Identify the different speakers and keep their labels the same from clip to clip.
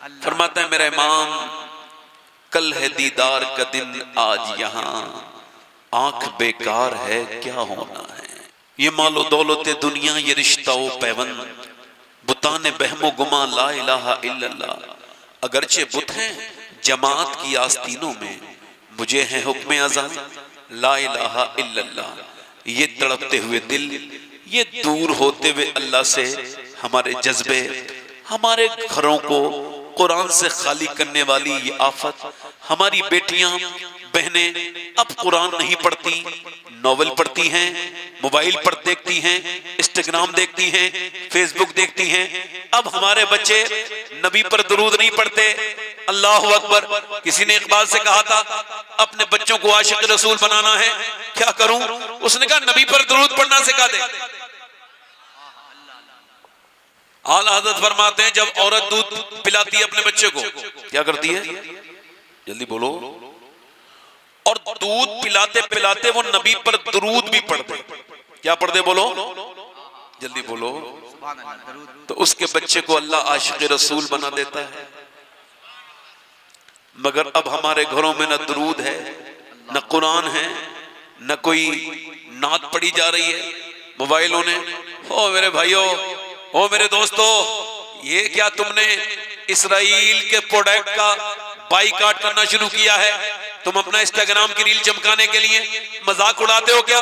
Speaker 1: फरमाता है मेरा इमाम, कल है दीदार का दिन, आज यहाँ आंख बेकार है, क्या होना है। ये मालो दौलत दुनिया, ये रिश्ता ओ पैवंद, बुताने बहमो गुमा ला इलाहा इल्लल्लाह। अगरचे बुत हैं जमात की आस्तीनों में, मुझे है हुक्म आजाद ला इलाहा इल्लल्लाह। ये तड़पते हुए दिल, ये दूर होते हुए अल्लाह से हमारे जज्बे, हमारे घरों को कुरान से खाली करने वाली ये आफत। हमारी बेटियां बहनें अब कुरान नहीं पढ़ती, नॉवेल पढ़ती हैं, मोबाइल पर देखती हैं, इंस्टाग्राम देखती हैं, फेसबुक देखती हैं। अब हमारे बच्चे नबी पर दुरूद नहीं पढ़ते। अल्लाह अकबर। किसी ने इकबाल से कहा था अपने बच्चों को आशिक रसूल बनाना है, क्या करूं? उसने कहा नबी पर दुरूद पढ़ना सिखा दे। आला हज़रत फरमाते हैं जब औरत दूध पिलाती है अपने बच्चे को, क्या करती है? जल्दी बोलो। और दूध पिलाते पिलाते वो नबी पर दुरूद भी पढ़ते। क्या पढ़ते? बोलो जल्दी बोलो। तो उसके बच्चे को अल्लाह आशिक रसूल बना देता है। मगर अब हमारे घरों में न दुरूद है, न कुरान है, न कोई नात पढ़ी जा रही है मोबाइलों ने। ओ मेरे भाइयों, ओ मेरे दोस्तों, ये क्या तुमने इसराइल के प्रोडक्ट का बाइकाट करना शुरू किया है? तुम अपना इंस्टाग्राम की रील चमकाने के लिए मजाक उड़ाते हो क्या?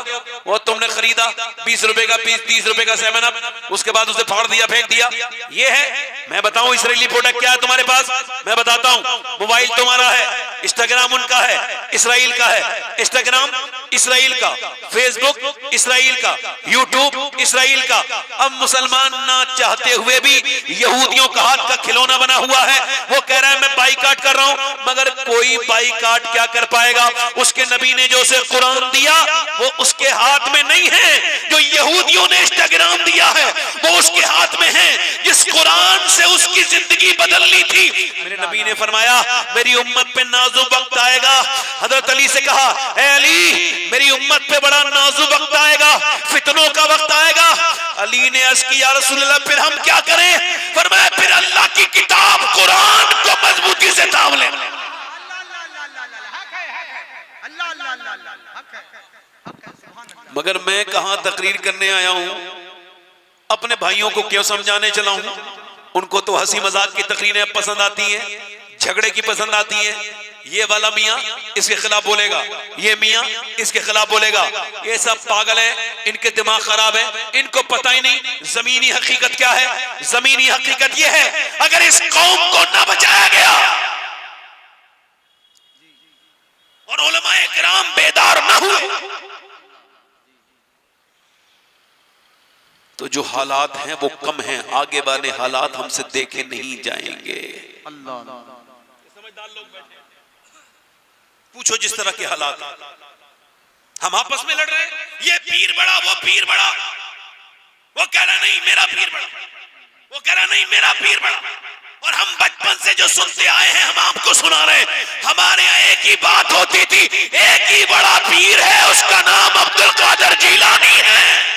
Speaker 1: वो तुमने खरीदा 20 रुपए का पीस, 30 रुपए का 7 अप, उसके बाद उसे फाड़ दिया, फेंक दिया। ये है? मैं बताऊं इसराइली प्रोडक्ट क्या है तुम्हारे पास? मैं बताता हूं। मोबाइल तुम्हारा है, इंस्टाग्राम उनका है, इसराइल का है। इंस्टाग्राम इसराइल का, फेसबुक इसराइल का, यूट्यूब इसराइल का। अब मुसलमान ना चाहते हुए भी यहूदियों का हाथ का खिलौना बना हुआ है। वो कह रहा है मैं बाइकाट कर रहा हूं, मगर कोई बाइकाट क्या कर पाएगा? उसके नबी ने जो उसे कुरान दिया वो उसके हाथ में नहीं है। जो यहूदियों ने इंस्टाग्राम दिया है वो उसके हाथ में है, जिस कुरान से उसकी जिंदगी बदलनी थी। मेरे नबी ने फरमाया मेरी उम्मत पे नाजुक वक्त आएगा। हजरत अली से कहा, ए अली मेरी उम्मत पे बड़ा नाजुक वक्त आएगा, फितनों का वक्त आएगा। अली ने अर्ज किया, या रसूलल्लाह फिर हम क्या करें? फरमाया फिर अल्लाह की किताब कुरान को मजबूती से थाम लें। मगर मैं कहां तकरीर करने आया हूं? अपने भाइयों को क्यों समझाने चला हूं? उनको तो हंसी मजाक की तकरीरें पसंद आती हैं, झगड़े की पसंद आती है। ये वाला मियाँ इसके खिलाफ बोलेगा, ये मियाँ इसके खिलाफ बोलेगा। ये सब पागल हैं, इनके दिमाग खराब है, इनको पता ही नहीं जमीनी हकीकत क्या है। जमीनी हकीकत ये है, अगर इस कौम को ना बचाया गया और उलमाए किराम बेदार ना हुए तो जो हालात हैं वो कम हैं, आगे वाले हालात हमसे देखे नहीं जाएंगे। समझदार लोग बैठे, पूछो जिस तरह के हालात हम आपस में लड़ रहे हैं, ये पीर बड़ा, वो पीर बड़ा, वो कह रहा नहीं मेरा पीर बड़ा, वो कह रहा नहीं मेरा पीर बड़ा। और हम बचपन से जो सुनते आए हैं हम आपको सुना रहे हैं। हमारे यहाँ एक ही बात होती थी, एक ही बड़ा पीर है, उसका नाम अब्दुल कादिर जीलानी है।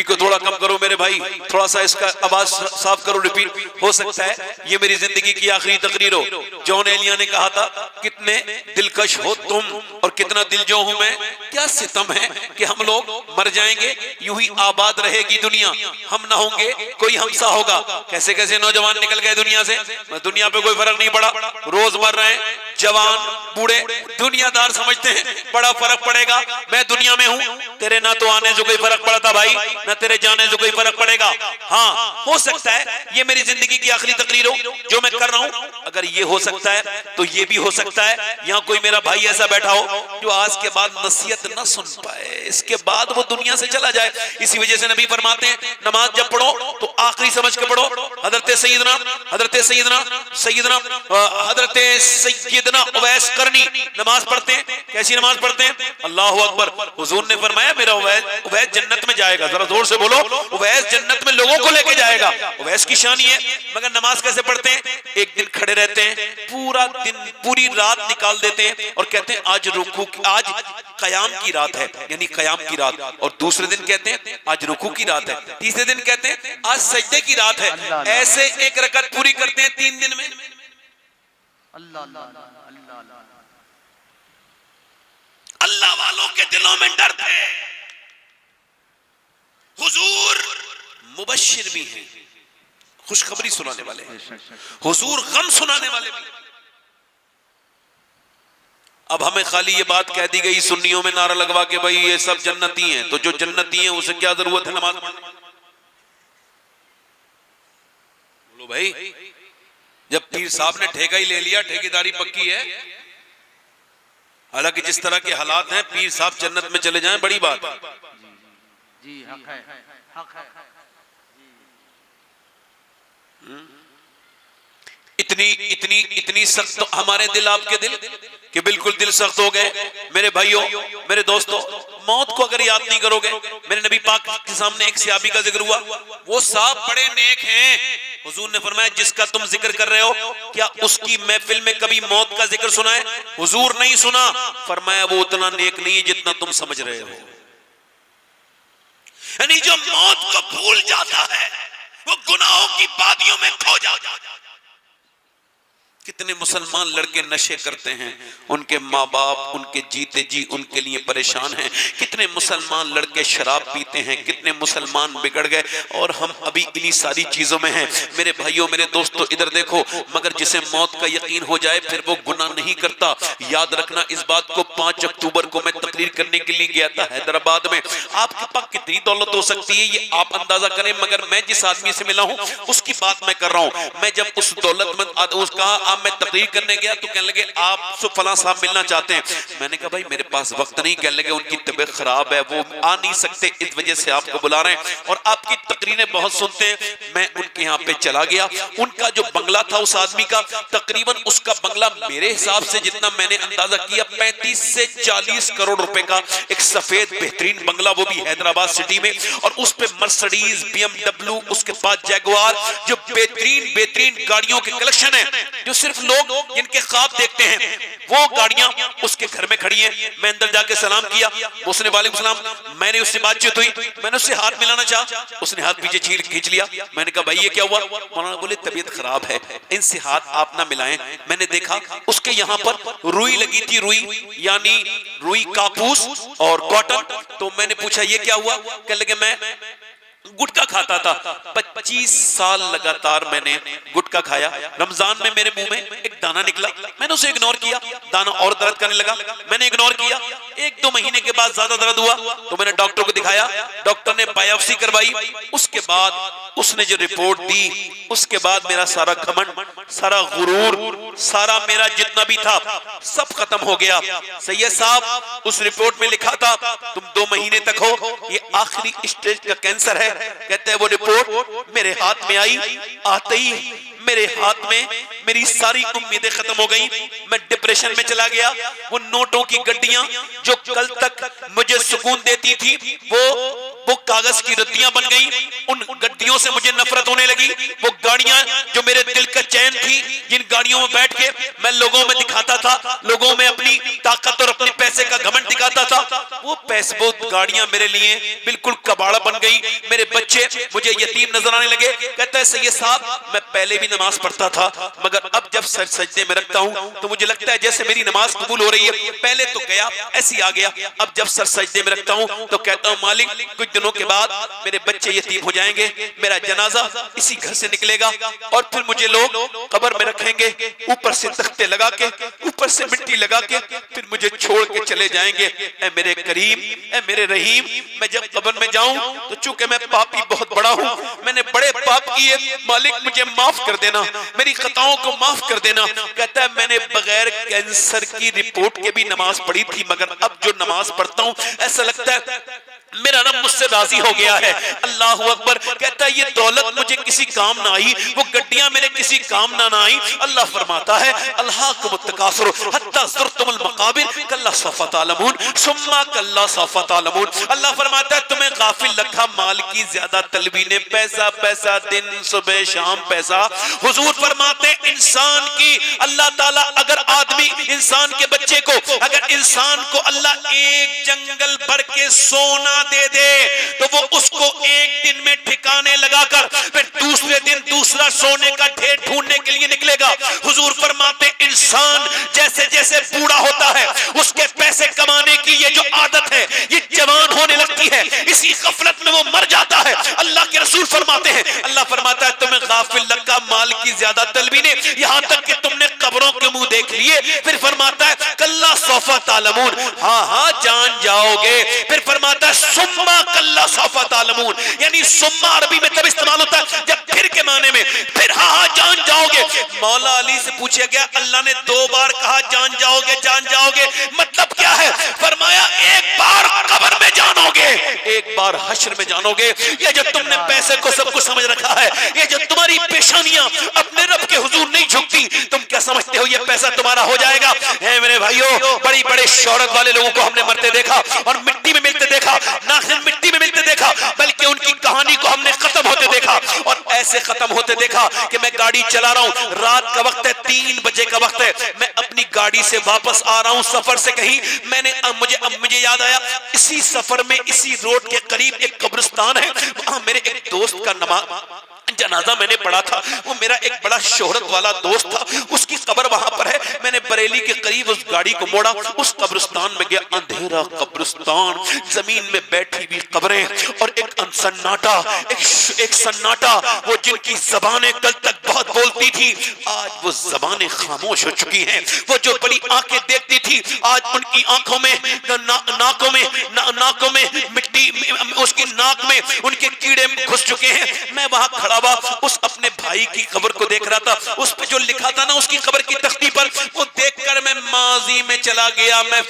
Speaker 1: को थोड़ा कम करो मेरे भाई, थोड़ा सा इसका आवाज साफ करो, रिपीट। हो सकता है ये मेरी जिंदगी की आखिरी तकरीर हो। जॉन एलिया ने कहा था कितने दिलकश हो तुम और कितना दिलजो हूं मैं। क्या सितम है कि हम लोग मर जाएंगे, यूं ही आबाद रहेगी दुनिया, हम ना होंगे कोई हमसा होगा। कैसे कैसे नौजवान निकल गए दुनिया से, दुनिया पे कोई फर्क नहीं पड़ा, रोज मर रहे हैं। जवान बूढ़े दुनियादार समझते हैं बड़ा फर्क पड़ेगा, मैं दुनिया में हूं, तेरे ना तो आने से कोई फर्क पड़ता भाई, ना तेरे जाने से कोई फर्क पड़ेगा। हाँ हो सकता है ये मेरी जिंदगी की आखिरी तकरीर हो जो मैं कर रहा हूं। अगर ये हो सकता है तो ये भी हो सकता है यहाँ कोई मेरा भाई ऐसा बैठा हो जो आज के बाद नसीहत ना सुन पाए, इसके बाद वो दुनिया से चला जाए। इसी वजह से नबी फरमाते हैं नमाज जब पढ़ो तो आखिरी समझ के पढ़ो। हजरत सैयदना सैयदना उवैस करनी नमाज पढ़ते हैं। कैसी नमाज पढ़ते हैं? अल्लाहु अकबर। हुजूर ने फरमाया मेरा उवैस जन्नत में जाएगा। जरा जोर से बोलो, उवैस जन्नत में लोगों को लेके जाएगा। उवैस की शान ये है। मगर नमाज कैसे पढ़ते हैं? एक दिन खड़े रहते हैं, पूरा दिन पूरी रात निकाल देते हैं और कहते हैं आज रुकू, आज कयाम की रात है, यानी कयाम की रात। और दूसरे दिन कहते हैं आज रुकू की रात है। तीसरे दिन कहते हैं आज सजदे की रात है। ऐसे एक रकत पूरी करते हैं 3 दिन में। अल्लाह वालों के दिलों में डर थे। हुजूर मुबश्शिर भी हैं, खुशखबरी सुनाने वाले हैं, हुजूर गम सुनाने वाले भी। अब हमें खाली ये बात कह दी गई सुन्नियों में नारा लगवा के भाई ये सब जन्नती हैं, तो जो जन्नती हैं उसे क्या जरूरत है नमाज पढ़ने? बोलो भाई, जब पीर साहब ने ठेका ही ले लिया, ठेकेदारी पक्की है। हालांकि जिस तरह के हालात हैं, पीर साहब जन्नत में चले जाएं बड़ी बात है। जी हक है, हक है। इतनी इतनी इतनी सख्त हमारे दिल, आपके दिल कि बिल्कुल दिल सख्त हो गए। मेरे भाइयों, मेरे दोस्तों, मौत को अगर याद नहीं करोगे, मेरे नबी पाक के सामने एक सहाबी का जिक्र हुआ, वो साहब बड़े नेक हैं। हुजूर ने फरमाया जिसका तुम जिक्र कर रहे हो, क्या उसकी महफिल में कभी मौत का जिक्र सुना है? हुजूर नहीं सुना। फरमाया वो उतना नेक नहीं है जितना तुम समझ रहे हो। यानी जो मौत को भूल जाता है वो गुनाहों की वादियों में खो जाता है। कितने मुसलमान लड़के नशे करते हैं, उनके माँ बाप उनके जीते जी उनके लिए परेशान हैं। कितने मुसलमान लड़के शराब पीते हैं, कितने मुसलमान बिगड़ गए और हम अभी इन्हीं सारी चीजों में हैं। मेरे भाइयों, मेरे दोस्तों, इधर देखो, मगर जिसे मौत का यकीन हो जाए फिर वो गुनाह नहीं करता। याद रखना इस बात को। 5 अक्टूबर को मैं तकरीर करने के लिए गया था हैदराबाद में। आपके पास कितनी दौलत हो सकती है ये आप अंदाजा करें, मगर मैं जिस आदमी से मिला हूं उसकी बात मैं कर रहा हूं। मैं जब उस दौलतमंद उसका मैं तकरीर करने गया तो कहने लगे आप फलां साहब मिलना चाहते हैं। मैंने कहा भाई मेरे पास वक्त नहीं। कहने लगे उनकी तबीयत खराब है, वो आ नहीं सकते, इस वजह से आपको बुला रहे हैं और आपकी तकरीरें बहुत सुनते हैं। मैं उनके यहाँ पे चला गया। उनका जो बंगला था उस आदमी का, तकरीबन उसका बंगला मेरे हिसाब से जितना मैंने अंदाजा किया 35 से 40 करोड़ रुपए का एक सफेद बेहतरीन बंगला, वो भी हैदराबाद सिटी में। और उस पे मर्सिडीज, BMW, उसके पास जैगुआर, जो बेहतरीन बेहतरीन गाड़ियों के कलेक्शन है, जो सिर्फ लोग जिनके ख्वाब देखते हैं वो गाड़ियां उसके घर में खड़ी हैं। मैं अंदर जाके सलाम किया, उसने वालेकुम सलाम। मैंने उससे बातचीत हुई, मैंने उससे हाथ मिलाना चाहा, उसने हाथ पीछे खींच लिया। मैंने कहा भाई ये क्या हुआ? मौलाना बोले तबीयत खराब है, इनसे हाथ आप ना मिलाएं। मैंने देखा उसके यहाँ पर रुई लगी थी, रुई यानी रुई कापूस और कॉटन। तो मैंने पूछा ये क्या हुआ? कहने लगे मैं गुटखा खाता था, 25 साल लगातार मैंने गुटखा खाया। रमजान में मेरे मुंह में एक दाना निकला, मैंने उसे इग्नोर किया, दाना और दर्द करने लगा, मैंने इग्नोर किया। 1-2 महीने के बाद ज्यादा दर्द हुआ तो मैंने डॉक्टर को दिखाया, डॉक्टर ने बायोप्सी करवाई। उसके बाद उसने जो रिपोर्ट दी, उसके बाद मेरा सारा घमंड, सारा गुरूर, सारा मेरा जितना भी था सब खत्म हो गया। सैयद साहब उस रिपोर्ट में लिखा था तुम 2 महीने तक हो, ये आखिरी स्टेज का कैंसर है। कहते हैं वो रिपोर्ट मेरे हाथ में आई, आते ही मेरे हाथ में मेरी सारी उम्मीदें खत्म हो गई। मैं डिप्रेशन में चला गया। वो नोटों की गड्डियां जो कल तक मुझे सुकून देती थी वो कागज की रद्दियां बन गई। उन गड्डियों से मुझे नफरत होने लगी। वो गाड़ियां जो मेरे दिल का चैन थी, जिन गाड़ियों में बैठ के मैं लोगों में दिखाता था, लोगों में अपनी ताकत और अपने पैसे का घमंड दिखाता था, वो पैसे वो गाड़ियां मेरे लिए बिल्कुल कबाड़ा बन गई। मेरे बच्चे मुझे यतीम नजर आने लगे। कहता है सैयद साहब मैं पहले भी नमाज पढ़ता था, मगर अब जब सर सजदे में रखता हूं तो मुझे लगता है जैसे मेरी नमाज कबूल हो रही है। पहले तो गया ऐसे ही आ गया, अब जब सर सजदे में रखता हूं तो कहता हूं मालिक कुछ दिनों के बाद मेरे बच्चे यतीम हो जाएंगे, मेरा जनाजा इसी घर से निकलेगा और फिर मुझे लोग कब्र में रखेंगे, ऊपर से तख्ते लगा के, ऊपर से मिट्टी लगा के, फिर मुझे छोड़ के चले जाएंगे। ऐ मेरे करीम, ऐ मेरे रहीम, मैं जब कब्र में जाऊं तो चूंकि मैं पापी बहुत बड़ा हूं, मैंने बड़े पाप किए, मालिक मुझे माफ कर देना, मेरी खताओं को माफ कर देना। कहता है मैंने बगैर कैंसर की रिपोर्ट के भी नमाज पढ़ी थी, मगर अब जो नमाज पढ़ता हूं ऐसा लगता है मेरा रब मुझसे राजी हो गया है। अल्लाह अकबर। कहता है ये दौलत मुझे किसी काम ना आई, वो गड्डियां मेरे किसी काम ना आई। अल्लाह फरमाता है अल्हाकुमुत तकासुर हत्ता ज़ुरतुमुल मकाबिर कल्ला सौफ़ा तअलमून सुम्मा कल्ला सौफ़ा तअलमून। अल्लाह फरमाता है तुम्हें गाफिल रखा माल की ज्यादा तलबी ने, पैसा पैसा दिन सुबह शाम पैसा। हुजूर फरमाते इंसान की अल्लाह ताला अगर आदमी इंसान के बच्चे को, अगर इंसान को अल्लाह एक जंगल भर के सोना दे दे तो वो उसको एक दिन में ठिकाने लगाकर फिर दूसरे दिन दूसरा सोने का ढेर ढूंढने के लिए निकलेगा। हुजूर फरमाते इंसान जैसे जैसे बूढ़ा होता है उसके पैसे कमाने की ये जो आदत है ये जवान होने लगती है, इसी गफलत में वो मर जाता है। अल्लाह के रसूल फरमाते हैं, अल्लाह फरमाता है तुम्हें गाफिल लगा माल की ज्यादा तलबी ने, यहां तक कि तुमने कब्रों के मुंह देख लिए। फिर फरमाता है कल्ला सौफ़ा तअलमून, हाँ हाँ जान जाओगे। फिर फरमाता है सुम्मा कल्ला सौफ़ा तअलमून, यानी सुम्मा अरबी में तब इस्तेमाल होता है जब फिर के माने में, फिर हाँ हाँ जान जाओगे। मौला अली से पूछा गया अल्लाह ने 2 बार कहा जान जाओगे जान जाओगे, मतलब क्या है? फरमाया एक बार कब्र में जानोगे, एक बार हश्र में जानोगे। ये जो तुमने पैसे को सब कुछ समझ रखा है, ये जो तुम्हारी पेशानियां अपने रब के हुजूर नहीं झुकती, तुम क्या समझते हो ये पैसा तुम्हारा हो जाएगा? है मेरे भाइयों, बड़ी बड़े शौहरत वाले लोगों को हमने मरते देखा और मिट्टी में मिलते देखा, ना सिर्फ मिट्टी में मिलते देखा बल्कि उनकी कहानी को हमने खत्म होते देखा। और ऐसे खत्म होते देखा कि मैं गाड़ी चला रहा हूं, रात का वक्त है, 3 बजे का वक्त है, मैं अपनी गाड़ी से वापस आ रहा हूं सफर से कहीं, मुझे याद आया इसी सफर में इसी रोड के करीब एक कब्रिस्तान है, वहां मेरे एक दोस्त का जनाजा मैंने पढ़ा था। वो मेरा एक बड़ा शोहरत वाला दोस्त था, उसकी कब्र वहां पर है। मैंने बरेली के करीब उस गाड़ी को मोड़ा, उस कब्रिस्तान में गया, अंधेरा कब्रिस्तान, जमीन में बैठी हुई कब्रें और एक सन्नाटा, एक सन्नाटा। वो जिनकी जबानें कल तक बहुत बोलती थी आज वो जबानें खामोश हो चुकी हैं। वो जो बड़ी आंखें देखती थी आज उनकी आंखों में नाकों में मिट्टी, उसकी नाक में उनके कीड़े घुस चुके हैं। मैं वहां खड़ा हुआ उस अपने भाई की कब्र को देख रहा था, उस पे जो लिखा था ना उसकी कब्र की तख्ती पर, वो देखकर मैं माजी में चला गया, मैं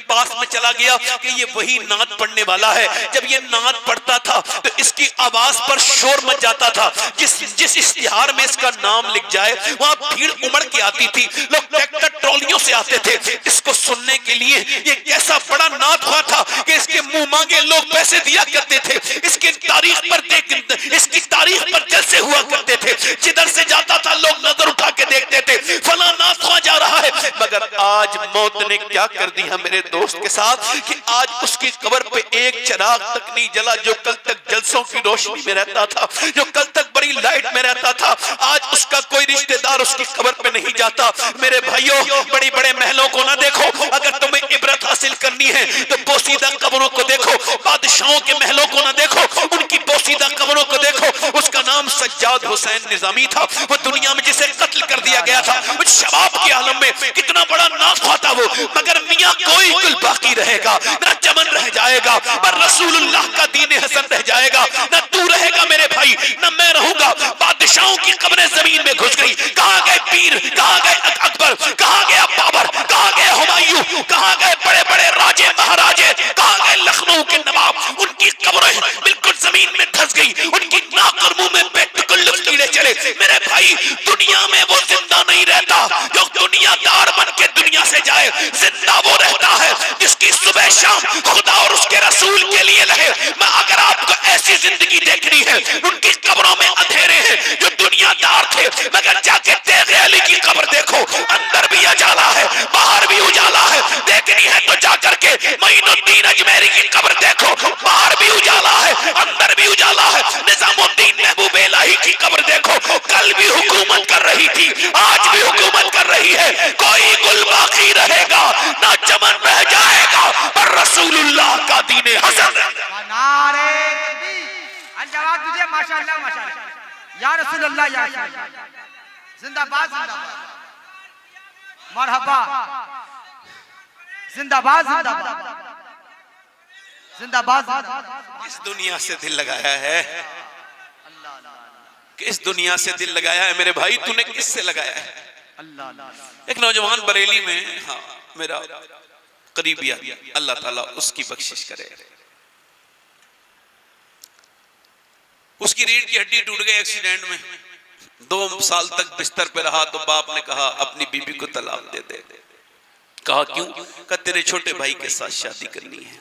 Speaker 1: पास में चला गया कि ये वही नात पढ़ने वाला है। जब ये नात पढ़ता था तो इसकी आवाज पर शोर मच जाता था, जिस इश्तिहार में इसका नाम लिख जाए वहां भीड़ उमड़ के आती थी, लोग ट्रैक्टर ट्रॉलियों से आते थे इसको सुनने के लिए। ये कैसा बड़ा नात हुआ था कि इसके मुंह मांगे लोग पैसे दिया करते थे, इसकी तारीख पर जलसे हुआ करते थे, जिधर से जाता था लोग नजर उठा के देखते थे फला नात हुआ जा रहा है। मगर आज मौत ने क्या कर दिया मेरे दोस्त के साथ कि आज उसकी कब्र पे एक चिराग तक नहीं जला, जो कल तक जलसों की रोशनी में रहता था, जो कल तक बड़ी लाइट में रहता था, आज उसका कोई रिश्तेदार उसकी कब्र पे नहीं जाता। मेरे भाइयों, बड़ी बड़े महलों को ना देखो, अगर तुम्हें इबरत हासिल करनी है तो पोसीदा कब्रों को देखो। बादशाहों के महलों को ना देखो, उनकी पोसीदा कब्रों को देखो। उसका नाम सज्जाद हुसैन निजामी था, वो दुनिया में जिसे कत्ल कर दिया गया था, वो शबाब के आलम में कितना बड़ा नाज़ था वो। मगर मियां कोई कुल बाकी रहेगा, ना चमन रह जाएगा, पर रसूलुल्लाह का दीन हसन रह जाएगा। ना तू रहेगा मेरे भाई, ना मैं रहूंगा। बादशाहों की कब्रें जमीन में घुस गई। कहां गए पीर, कहां गए अकबर, कहां गया बाबर, कहां गए हुमायूं, कहां गए बड़े बड़े राजे महाराजे, कहां गए लखनऊ के नवाब। उनकी कब्रें बिल्कुल जमीन में धंस गई, उनकी नाक और मुंह में बेतकल्लुफ कीड़े चले। मेरे भाई, दुनिया में वो जिंदा नहीं रहता जो दुनियादार बन के दुनिया से जाए। जिंदा वो रहता है जिसकी सुबह शाम खुदा और उसके रसूल के लिए रहे। मैं अगर आपको ऐसी जिंदगी देखनी है, उनकी कब्रों में अंधेरे हैं जो दुनियादार थे, मगर जाके तेरे अली की कब्र देखो, अंदर भी उजाला है बाहर भी उजाला है। देखनी है तो जाकर के मोइनुद्दीन अजमेरी की कब्र देखो, बाहर भी उजाला है अंदर भी उजाला है। निजामुद्दीन महबूब इलाही की कब्र देखो, कल भी हुकूमत कर रही थी आज भी हुकूमत कर रही है। कोई गुल बाकी रहेगा ना चमन रह जाएगा, पर रसूलुल्लाह का दीन हसन।
Speaker 2: नारे तकबीर, अल्लाह तुझे माशाअल्लाह माशाअल्लाह या रसूलुल्लाह या जिंदाबाद जिंदाबाद मरहबा जिंदाबाद जिंदाबाद जिंदाबाद।
Speaker 1: इस दुनिया से दिल लगाया है, किस दुनिया से दिल लगाया है मेरे भाई, तूने किससे लगाया है? एक नौजवान बरेली में, हाँ मेरा करीबिया, अल्लाह ताला उसकी बख्शिश करे, उसकी रीढ़ की हड्डी टूट गई एक्सीडेंट में, 2 साल तक बिस्तर पे रहा। तो बाप ने कहा अपनी बीबी को तलाक दे दे। कहा क्यों? कहा तेरे छोटे भाई के साथ शादी करनी है।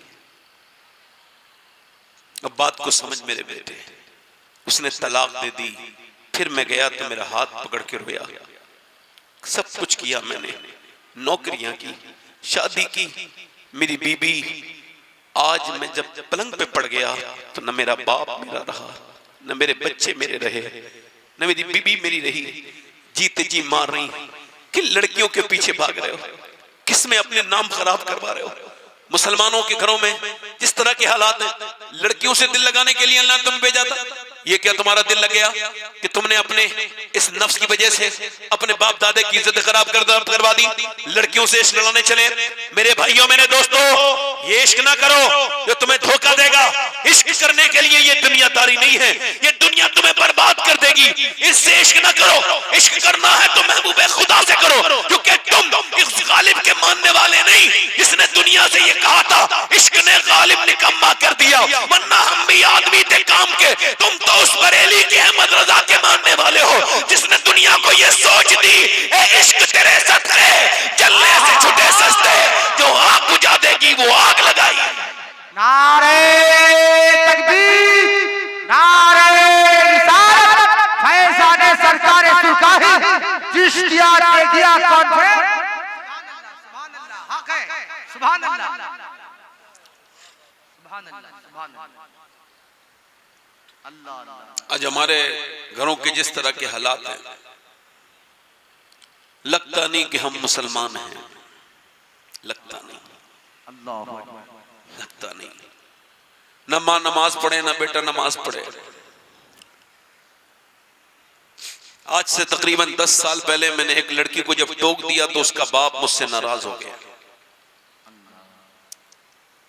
Speaker 1: अब बात को समझ मेरे बेटे, उसने तलाक दे दी। फिर मैं गया तो मेरा हाथ पकड़ के रोया। सब कुछ किया मैंने, नौकरियां की, शादी की। मेरी बीबी, आज मैं जब पलंग पे पड़ गया तो न मेरा बाप मेरा रहा, न मेरे बच्चे मेरे रहे, न मेरी बीबी मेरी रही। जीते जी मार रही कि लड़कियों के पीछे भाग रहे हो, किसमें अपने नाम खराब करवा रहे हो। मुसलमानों के घरों में जिस तरह के हालात हैं, लड़कियों से दिल लगाने के लिए अल्लाह तुम भेजा था। ये क्या तुम्हारा दिल लग गया कि तुमने अपने इस नफ्स की वजह से अपने बाप दादे की इज्जत खराब करवा दी, लड़कियों से इश्क लड़ाने चले। मेरे भाइयों मेरे दोस्तों, ये इश्क ना करो जो तुम्हें धोखा देगा। इश्क करने के लिए ये दुनियादारी नहीं है, ये दुनिया तुम्हें बर्बाद कर देगी। इससे इश्क ना करो। इश्क करना है तो महबूबे खुदा से करो, क्योंकि तुम इस गालिब के मानने वाले नहीं जिसने दुनिया से ये कहा था इश्क ने गालिब निकम्मा कर दिया, वरना हम भी आदमी थे काम के। तुम तो उस बरेली के अहमद रजा के मानने वाले हो जिसने दुनिया को ये सोच दी ए इश्क तेरे सदके जलने से छुटे सस्ते, जो आग बुझा देगी वो आग लगाई।
Speaker 2: नारे तकबीर, नारे रिसालत, फैज़ाने सरकार सुरकारी चिश्तिया टेकिया कॉन्फ्रेंस। सुभान अल्लाह, हक है, सुभान अल्लाह, सुभान अल्लाह, सुभान अल्लाह।
Speaker 1: आज हमारे घरों के जिस तरह के हालात हैं, लगता नहीं कि हम मुसलमान हैं, लगता नहीं, लगता नहीं। न मां नमाज पढ़े, न बेटा नमाज पढ़े। आज से तकरीबन 10 साल पहले मैंने एक लड़की को जब टोक दिया तो उसका बाप मुझसे नाराज हो गया।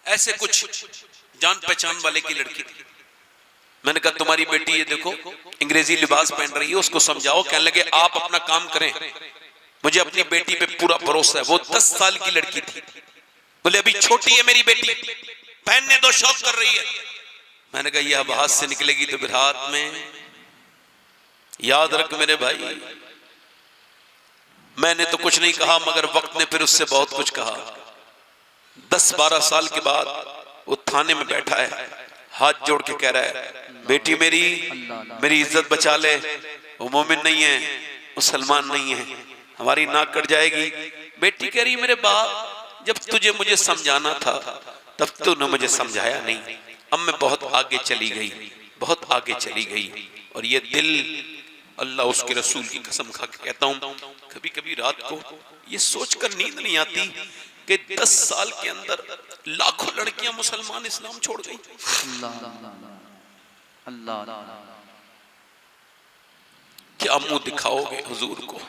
Speaker 1: ऐसे कुछ जान पहचान वाले की लड़की थी। मैंने कहा तुम्हारी बेटी ये देखो अंग्रेजी लिबास पहन रही है, उसको समझाओ। कहने लगे आप अपना काम करें, मुझे अपनी बेटी पे पूरा भरोसा है। वो 10 साल की लड़की थी। बोले अभी छोटी है मेरी बेटी, पहनने दो, शौक कर रही है। मैंने कहा ये अब हाथ से निकलेगी तो फिर हाथ में। याद रख मेरे भाई, मैंने तो कुछ नहीं कहा मगर वक्त ने फिर उससे बहुत कुछ कहा। 10-12 साल के बाद वो थाने में बैठा है, हाथ जोड़ के कह रहा है बेटी मेरी इज्जत बचा ले। वो मोमिन नहीं है, मुसलमान नहीं है, हमारी नाक कट जाएगी। बेटी कह रही मेरे बाप जब तुझे मुझे समझाना था तब तूने मुझे समझाया नहीं। अब मैं बहुत आगे चली गई, बहुत आगे चली गई। और ये दिल, अल्लाह उसके रसूल की कसम खा के कहता हूँ, कभी कभी रात को ये सोचकर नींद नहीं आती कि 10 साल के अंदर लाखों लड़कियां मुसलमान इस्लाम छोड़ गई।
Speaker 2: अल्लाह,
Speaker 1: क्या मुंह दिखाओगे हुजूर को?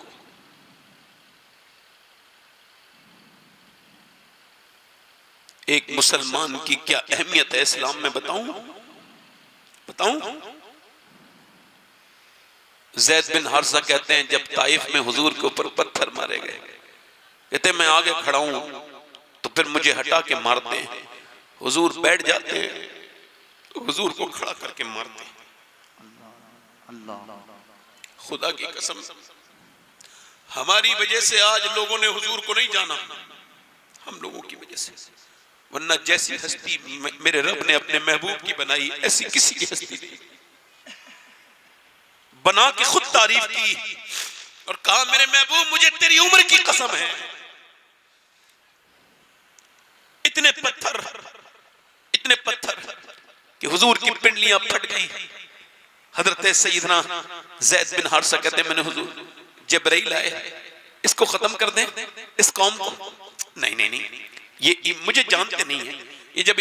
Speaker 1: एक मुसलमान की क्या अहमियत है इस्लाम में बताऊं? ज़ैद बिन हारिसा कहते हैं जब ताइफ में हुजूर के ऊपर पत्थर मारे गए, कहते मैं आगे खड़ा हूं तो फिर मुझे हटा के मारते हैं। हुजूर बैठ जाते हैं तो हुजूर को खड़ा करके मारते हैं। खुदा की कसम, हमारी वजह से आज लोगों ने हुजूर को नहीं जाना, हम लोगों की वजह से। वरना जैसी हस्ती मेरे रब ने अपने महबूब की बनाई, ऐसी किसी की हस्ती नहीं। बना के खुद तारीफ की और कहा मेरे महबूब मुझे तेरी उम्र की कसम है, इतने पत्थर कि हुजूर की पिंडलियां फट गई। हजरत सैयदना ज़ैद बिन हारिसा कहते हैं मैंने हुजूर जिब्राइल आए, इसको खत्म कर दें इस कौम को। नहीं, ये मुझे जानते नहीं है, ये जब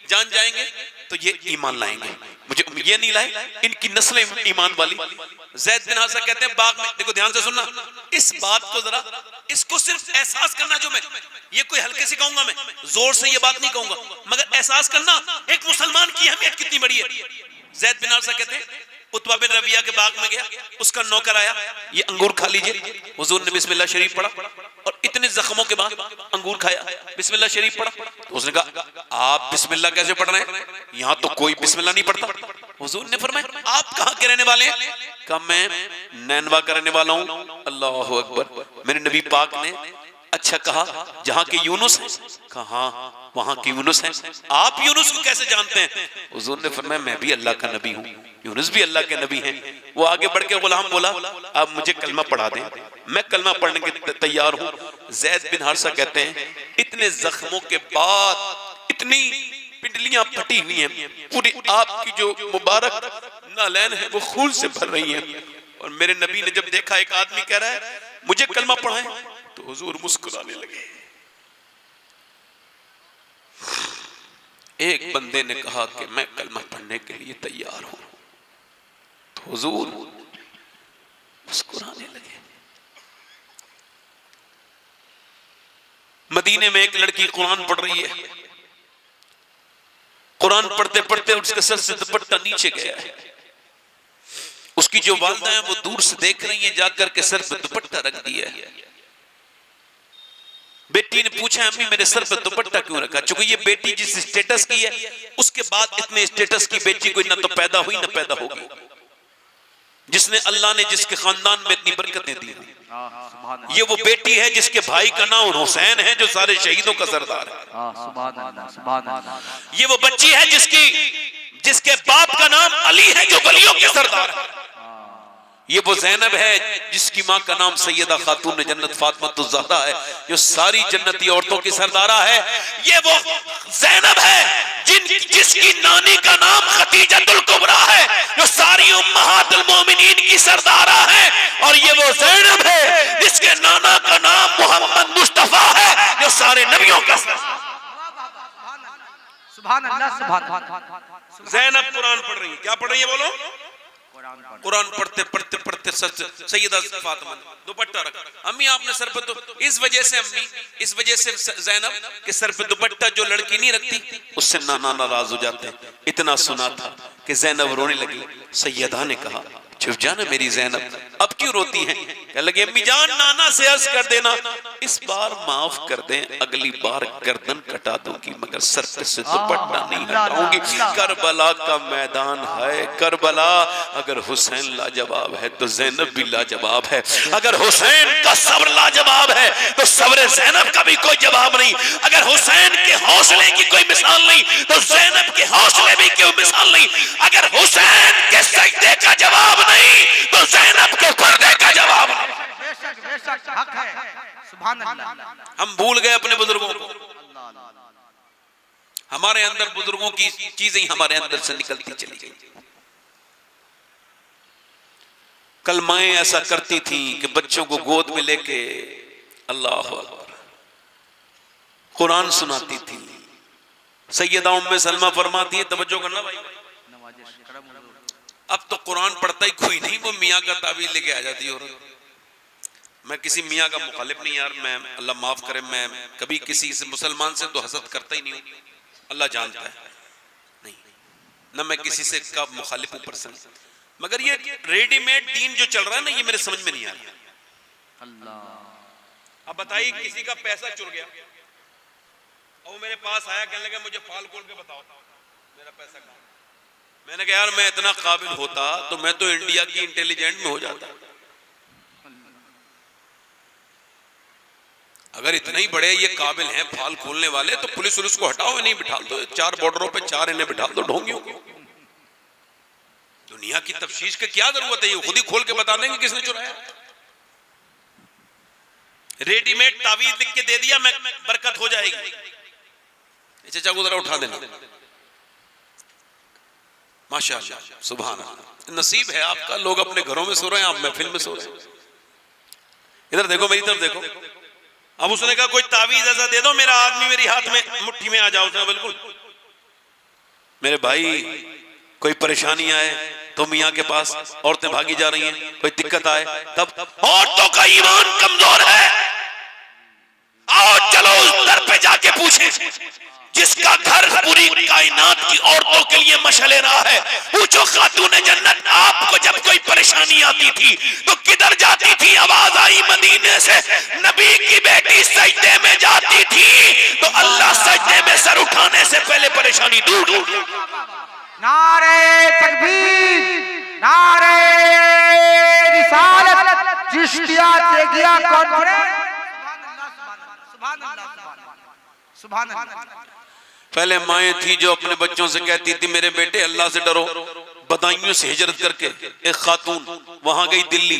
Speaker 1: जान जाएंगे तो ये ईमान लाएंगे, मुझे ये नहीं लाए, इनकी नस्लें ईमान वाली। ज़ैद बिन हारिसा कहते हैं बाग में, देखो ध्यान से सुनना इस बात को, जरा इसको सिर्फ एहसास करना। जो मैं ये कोई हल्के से कहूंगा, मैं जोर से ये बात नहीं कहूंगा, मगर एहसास करना एक मुसलमान की अहमियत कितनी बड़ी है। ज़ैद बिन हारिसा कहते हैं उतबा बिन रबिया के बाग में गया, उसका नौकर आया, ये अंगूर खा लीजिए। हुजूर ने बिस्मिल्लाह शरीफ पढ़ा और इतने जख्मों के बाद अंगूर खाया, बिस्मिल्लाह शरीफ पढ़ा। तो उसने कहा आप बिस्मिल्लाह कैसे पढ़ रहे हैं, यहां तो कोई बिस्मिल्लाह नहीं पढ़ता। हुजूर ने फरमाया आप कहाँ के रहने वाले हैं? कहा मैं नैनवा का रहने वाला हूँ। अल्लाह अकबर। मेरे नबी पाक ने अच्छा कहा जहाँ के यूनुस हैं? कहा वहां के यूनुस हैं। आप यूनुस को कैसे जानते हैं? हुजूर ने फरमाया मैं भी अल्लाह का नबी हूँ, यूनुस भी अल्लाह के नबी हैं। वो आगे बढ़ के गुलाम बोला आप मुझे कलमा पढ़ा दें। मैं कलमा पढ़ने के तैयार हूँ। ज़ैद बिन हारिसा कहते हैं इतने जख्मों के बाद इतनी पिंडलियां फटी हुई हैं, पूरी आपकी जो मुबारक नालैन है वो खून से भर रही हैं। और मेरे नबी ने जब देखा एक आदमी कह रहा है मुझे कलमा पढ़ाएं, तो हुजूर मुस्कुराने लगे। एक बंदे ने कहा कि मैं कलमा पढ़ने के लिए तैयार हूं, तो हुजूर मुस्कुराने लगे। मदीने में एक लड़की कुरान पढ़ रही है। कुरान पढ़ते पढ़ते उसके सर से दुपट्टा नीचे गया है। उसकी जो वालिदा है वो दूर से देख रही है, जाकर के सर पे दुपट्टा रख दिया है। बेटी ने पूछा अम्मी मेरे सर पे दुपट्टा क्यों रखा? चूंकि ये बेटी जिस स्टेटस की है उसके बाद इतने स्टेटस की बेटी कोई ना तो पैदा हुई ना पैदा होगी, जिसने अल्लाह ने जिसके खानदान में इतनी बरकतें दी। ये वो बेटी है जिसके भाई का नाम हुसैन है जो सारे शहीदों का सरदार है। ये वो बच्ची है जिसके बाप का नाम अली है जो वलियों के सरदार है। ये वो ज़ैनब है जिसकी माँ का नाम सैयदा खातून जन्नत फातिमा ज़हरा है जो सारी जन्नती औरतों की सरदारा है। ये वो ज़ैनब है जिसकी नानी का नाम खदीजतुल कुबरा है जो सारी उम्महातुल मोमिनीन की सरदारा है। और ये वो ज़ैनब है जिसके नाना का नाम मोहम्मद मुस्तफा है जो सारे नबियों का
Speaker 2: सुभान अल्लाह सुभान अल्लाह।
Speaker 1: ज़ैनब कुरान पढ़ रही है। क्या पढ़ रही है बोलो? कुरान पढ़ते पढ़ते पढ़ते सैयदा फातिमा दुपट्टा रखा। अम्मी आपने सर पे तो इस वजह से अम्मी इस वजह से ज़ैनब के सर पे दुपट्टा जो लड़की नहीं रखती उससे नाना नाराज हो जाते हैं। इतना सुना था कि ज़ैनब रोने लगी। सैयदा ने कहा चुप जाना मेरी ज़ैनब, अब क्यों रोती हैं? कह लगे अम्मी जान नाना से अर्ज कर देना इस बार माफ कर दें, अगली बार गर्दन कटा दूंगी मगर सर से दुपट्टा नहीं हटाऊंगी। करबला का मैदान है, करबला अगर हुसैन लाजवाब है तो ज़ैनब भी लाजवाब है। अगर हुसैन का सब्र लाजवाब है तो सब्र ज़ैनब का भी कोई जवाब नहीं। अगर हुसैन के हौसले की कोई मिसाल नहीं तो ज़ैनब के हौसले भी कोई मिसाल नहीं। अगर हुसैन के सजदे का जवाब नहीं तो ज़ैनब के पर्दे का जवाब नहीं।
Speaker 2: बेशक बेशक हक है। सुभान अल्लाह।
Speaker 1: हम भूल गए अपने बुजुर्गों को। हमारे अंदर बुजुर्गों की चीजें ही हमारे अंदर से निकलती चली गई। कल माएं ऐसा करती थी कि बच्चों को गोद में लेके अल्लाह अकबर कुरान सुनाती थी। सैयदा उम्मे सलमा फरमाती है तवज्जो करना भाई, अब तो कुरान पढ़ता ही कोई नहीं, वो मियाँ का ताबीर लेके आ जाती है। और मैं किसी मियाँ का मुखालिफ नहीं यार, मैं अल्लाह माफ करे मैं कभी किसी से मुसलमान से तो हसद करता ही नहीं हूँ, अल्लाह जानता है नहीं ना मैं किसी से का मुखालिफ ऊपर से। मगर ये रेडीमेड दीन जो चल रहा है ना ये मेरे समझ में नहीं आ रहा। अल्लाह अब बताइए किसी का पैसा चुर गया और मेरे पास आया कहने लगा मुझे फाल खोल के बताओ मेरा पैसा कहाँ। मैंने कहा यार मैं इतना काबिल होता तो मैं तो इंडिया की इंटेलिजेंट में हो जाता। अगर इतने ही बड़े ये काबिल हैं फाल खोलने वाले तो पुलिस को हटाओ, नहीं बिठा दो 4 बॉर्डरों पे 4 इन्हें बिठा दो ढोंगियों को। दुनिया की तफ्तीश की क्या जरूरत है, ये खुद ही खोल के बता देंगे किसने चुराया। रेडीमेड तावीज लिख के दे दिया मैं बरकत हो जाएगी। चाचा को जरा उठा देना। माशाअल्लाह सुभान अल्लाह, नसीब है आपका, लोग अपने घरों में सो रहे हैं, आप महफिल में सो रहे हैं। इधर देखो मेरी तरफ देखो। अब उसने कहा कोई तावीज ऐसा दे दो मेरा आदमी मेरी हाथ में मुट्ठी में आ जाओ। उसने बिल्कुल मेरे भाई कोई परेशानी आए तो मियाँ के पास औरतें भागी जा रही हैं, कोई दिक्कत आए तब औरतों का ईमान कमजोर है, आओ चलो उस दर पे जाके पूछे जिसका घर पूरी कायनात की औरतों के लिए मशले रहा है। पूछो खातून जन्नत आपको जब कोई परेशानी आती थी तो किधर जाती थी? आवाज आई मदीने से नबी की बेटी सजदे में जाती थी तो अल्लाह सजदे में सर उठाने से पहले परेशानी दूर
Speaker 2: नारे तकबीर, नारे रिसालत, चिश्तिया तेगिया कॉन्फ्रेंस। सुभान अल्लाह, सुभान अल्लाह।
Speaker 1: पहले माएँ थी जो अपने बच्चों से कहती थी मेरे बेटे अल्लाह से डरो। बदायूं से हिजरत करके एक खातून वहां गई दिल्ली,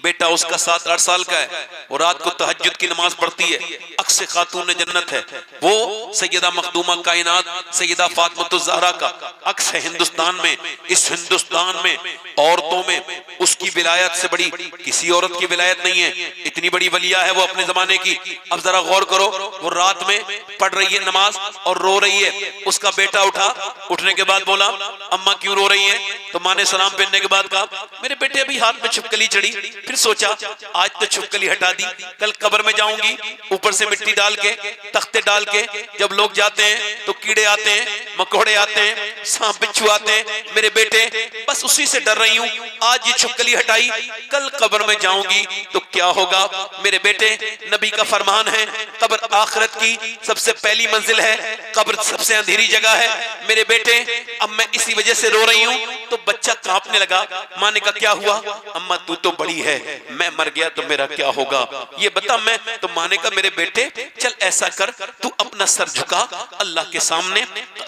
Speaker 1: बेटा उसका 7-8 साल का है, वो रात को तहज्जुद की नमाज पढ़ती है, अक्स खातून जन्नत है, वो सैयदा मखदूमा कायनात सैयदा फातिमा ज़हरा का अक्स है हिंदुस्तान में। इस हिंदुस्तान में औरतों में उसकी विलायत से बड़ी किसी औरत की विलायत नहीं है, इतनी बड़ी वलिया है वो अपने जमाने की। अब जरा गौर करो, वो रात में पढ़ रही है नमाज और रो रही है। उसका बेटा उठा, उठने के बाद बोला अम्मा क्यों रो रही है? तो माँ ने सलाम फेरने के बाद कहा मेरे बेटे अभी हाथ में छिपकली चढ़ी, फिर सोचा आज तो छिपकली हटा दी, कल कब्र में जाऊंगी, ऊपर से मिट्टी डाल के तख्ते डाल के जब लोग जाते हैं तो कीड़े आते हैं, मकोड़े आते हैं, सांप बिच्छू आते हैं। मेरे बेटे बस उसी से डर रही हूँ, आज ये छिपकली हटाई, कल कब्र में जाऊंगी तो क्या होगा? मेरे बेटे नबी का फरमान है कब्र आखिरत की सबसे पहली मंजिल है, कब्र सबसे अंधेरी जगह है। मेरे बेटे अब मैं इसी वजह से रो रही हूँ। तो बच्चा कांपने लगा। माँ ने कहा क्या हुआ? अम्मा तू तो बड़ी है, मैं मर गया तो मेरा क्या होगा ये बता। मैं तो माँ ने कहा मेरे बेटे चल ऐसा कर, तू अपना सर झुका अल्लाह के सामने,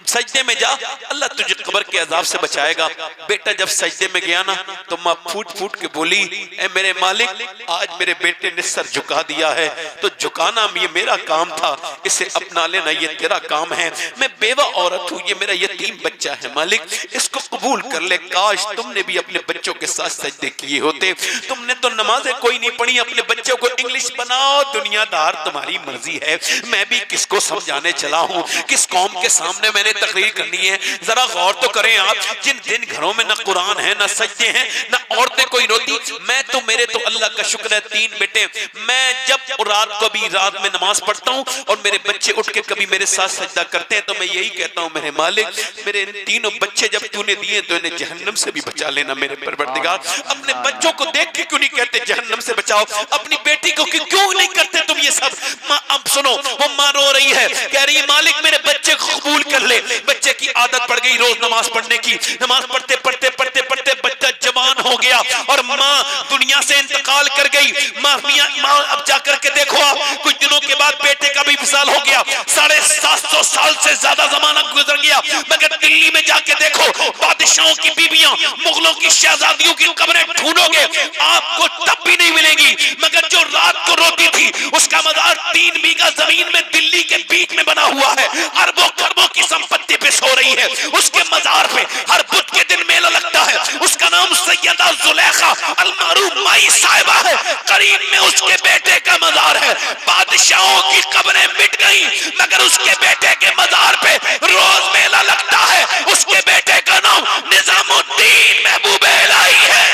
Speaker 1: सजदे में जा, अल्लाह तुझे कब्र के अजाब से बचाएगा। बेटा जब सजदे में गया ना तो माँ फूट फूट के बोली ए मेरे मालिक आज मेरे बेटे ने सर झुका दिया है, तो झुकाना ये मेरा काम था, इसे अपना लेना ये तेरा काम है। मैं बेवा औरत हूँ, ये मेरा यतीम बच्चा है, मालिक इसको कबूल कर ले। काश तुमने भी अपने बच्चों के साथ सजदे किए होते। तुमने तो नमाजें कोई नहीं पढ़ी, अपने बच्चों को इंग्लिश बनाओ, दुनियादार तुम्हारी मर्जी है। मैं भी किसको समझाने चला हूँ, किस कौम के सामने मैंने तकरीर करनी है? जरा गौर तो करें आप, जिन घरों में न कुरान है, न सजदे हैं, न औरतें कोई रोती। मैं तो मेरे तो अल्लाह का शुक्र है 3 बेटे, मैं जब रात में नमाज पढ़ता हूँ और मेरे बच्चे उठ के कभी मेरे साथ सजदा करते हैं तो मैं यही कहता हूँ मेरे मालिक मेरे इन तीनों बच्चे जब तूने दिए तो इन्हें जहन्नम से भी बचा लेना मेरे परवरदिगार। अपने बच्चों को देख के क्यों नहीं कहते जहन्नम से बचाओ? अपनी बेटी को क्यों नहीं करते तुम ये सब? माँ अब सुनो, वो माँ रो रही है, कह रही है मालिक मेरे बच्चे को कबूल कर ले। बच्चे की आदत पड़ गई रोज नमाज पढ़ने की, नमाज पढ़ते पढ़ते पढ़ते पढ़ते बच्चा जवान हो गया और माँ दुनिया से इंतकाल कर गई। माँ अब जाकर के देखो आप, कुछ दिनों के बाद बेटे का भी विसाल हो गया। 750 साल से ज्यादा जमाना गुजर गया, मगर दिल्ली में जाके देखो बादशाहों की बीबियां, मुगलों की शहजादियों की कब्रें ढूंढोगे आपको तब भी नहीं मिलेगी। मगर जो रात को रोती थी उसका मजार 3 बीघा जमीन में दिल्ली के बीच में बना हुआ है, अरबों खरबों की संपत्ति पे सो रही है। उसके मजार पे हर बुध के दिन मेला लगता है। उसका नाम सैयदा जुलेखा अल-मारूफ माई साहिबा है, करीब में उसके बेटे का मजार है। बादशाहों की कब्रें मिट गई मगर उसके बेटे के मजार पे रोज मेला लगता है। उसके बेटे का नाम निजामुद्दीन महबूब इलाही है।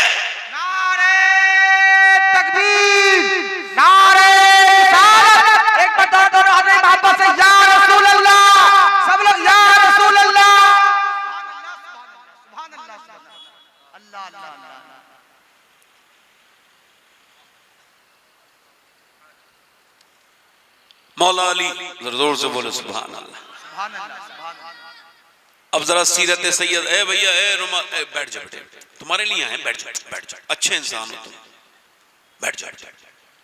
Speaker 2: नारे तकबीर, नारे रिसालत। एक बार दो हाथ मोहब्बत से या रसूल अल्लाह, सब लोग या रसूल अल्लाह। सुभान अल्लाह, अल्लाह अल्लाह।
Speaker 1: मौला अली जोर से बोले सुभान अल्लाह।
Speaker 2: सुभान अल्लाह, सुभान अल्लाह।
Speaker 1: अब जरा सीरत सैयद, ए भैया ए रुमाल, बैठ जाओ बेटे, तुम्हारे लिए आए, बैठ जाओ बैठ जाओ, अच्छे इंसान हो तुम, बैठ जाओ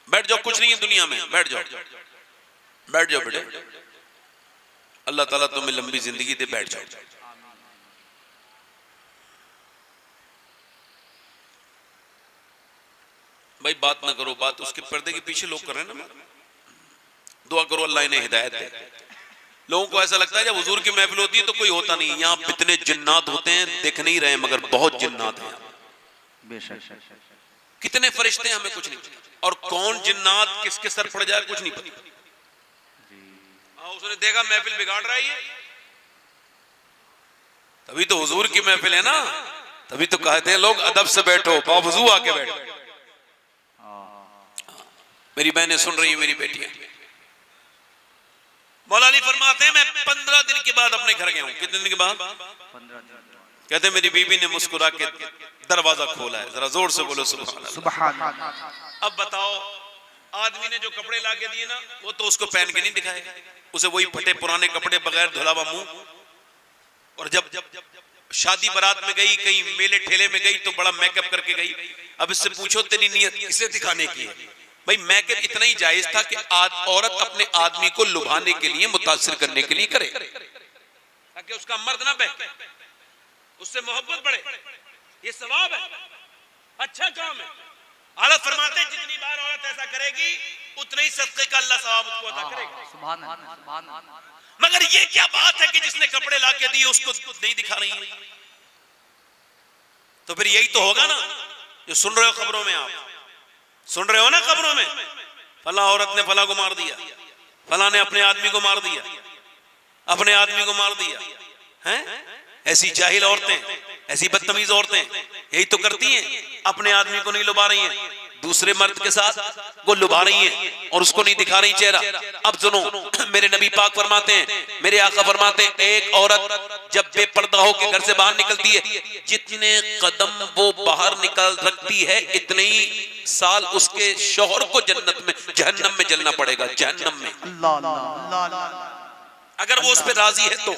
Speaker 1: बैठ जाओ, कुछ नहीं है दुनिया में, बैठ जाओ बैठ जाओ बेटे, अल्लाह ताला तुम्हें लंबी जिंदगी दे, बैठ जाओ। भाई बात ना करो, बात उसके पर्दे के पीछे लोग कर रहे हैं ना। दुआ करो अल्लाह इन्हें हिदायत दे। लोगों को ऐसा लगता है जब हुजूर की महफिल होती है तो कोई होता नहीं, यहाँ इतने जिन्नात होते हैं, दिख नहीं रहे मगर बहुत जिन्नात हैं। कितने फरिश्ते हैं हमें कुछ नहीं पता, और कौन जिन्नात किसके सर पड़ जाए कुछ नहीं पता। उसने देखा महफिल बिगाड़ रहा है, तभी तो हुजूर की महफिल है ना, तभी तो कहते हैं लोग अदब से बैठो, बावजू आके बैठो। मेरी बहनें सुन रही है, मेरी बेटियां। मौला अली फरमाते हैं मैं 15 दिन के बाद अपने घर गया हूं। कितने दिन के बाद? 15 दिन। कहते मेरी बीबी ने मुस्कुरा के दरवाजा खोला है, जरा जोर से बोलो सुभान अल्लाह। अब बताओ, आदमी ने जो कपड़े लाके दिए ना वो तो उसको पहन के नहीं दिखाए, उसे वही फटे पुराने कपड़े बगैर धुलावा मुंह, और जब शादी बारात में गई, कहीं मेले ठेले में गई तो बड़ा मेकअप करके गई। अब इससे पूछो तेरी नियत किसे दिखाने की है? भाई मेकअप इतना ही जायज था कि औरत अपने आदमी को लुभाने के लिए, मुतासिर करने के लिए करे, ताकि उसका मर्द ना बहके, उससे मोहब्बत बढ़े। ये सवाब है, अच्छा काम है। आला फरमाते जितनी बार औरत ऐसा करेगी उतने ही सदके का अल्लाह सवाब उसको अता करेगा।
Speaker 2: सुभान अल्लाह, सुभान अल्लाह।
Speaker 1: मगर ये क्या बात है कि जिसने कपड़े लाके दिए उसको नहीं दिखा रही है? तो फिर यही तो होगा ना जो सुन रहे हो खबरों में, आप सुन रहे हो ना खबरों में, फला औरत ने फला को मार दिया, फला ने अपने आदमी को मार दिया, अपने आदमी को मार दिया। हैं? ऐसी जाहिल औरतें, ऐसी बदतमीज औरतें यही तो करती हैं, अपने आदमी को नहीं लुभा रही हैं, दूसरे मर्द के साथ वो लुभा रही हैं और उसको नहीं दिखा रही चेहरा। अब सुनो, मेरे नबी पाक फरमाते हैं, मेरे आका फरमाते हैं, एक औरत जब बेपर्दा होकर घर से बाहर निकलती है, जितने कदम वो बाहर निकल रखती है इतने ही साल उसके शौहर को जन्नत में, जहन्नम में जलना पड़ेगा, जहन्नम में।
Speaker 2: अल्लाह अल्लाह अल्लाह,
Speaker 1: अगर वो उस पर राजी है तो।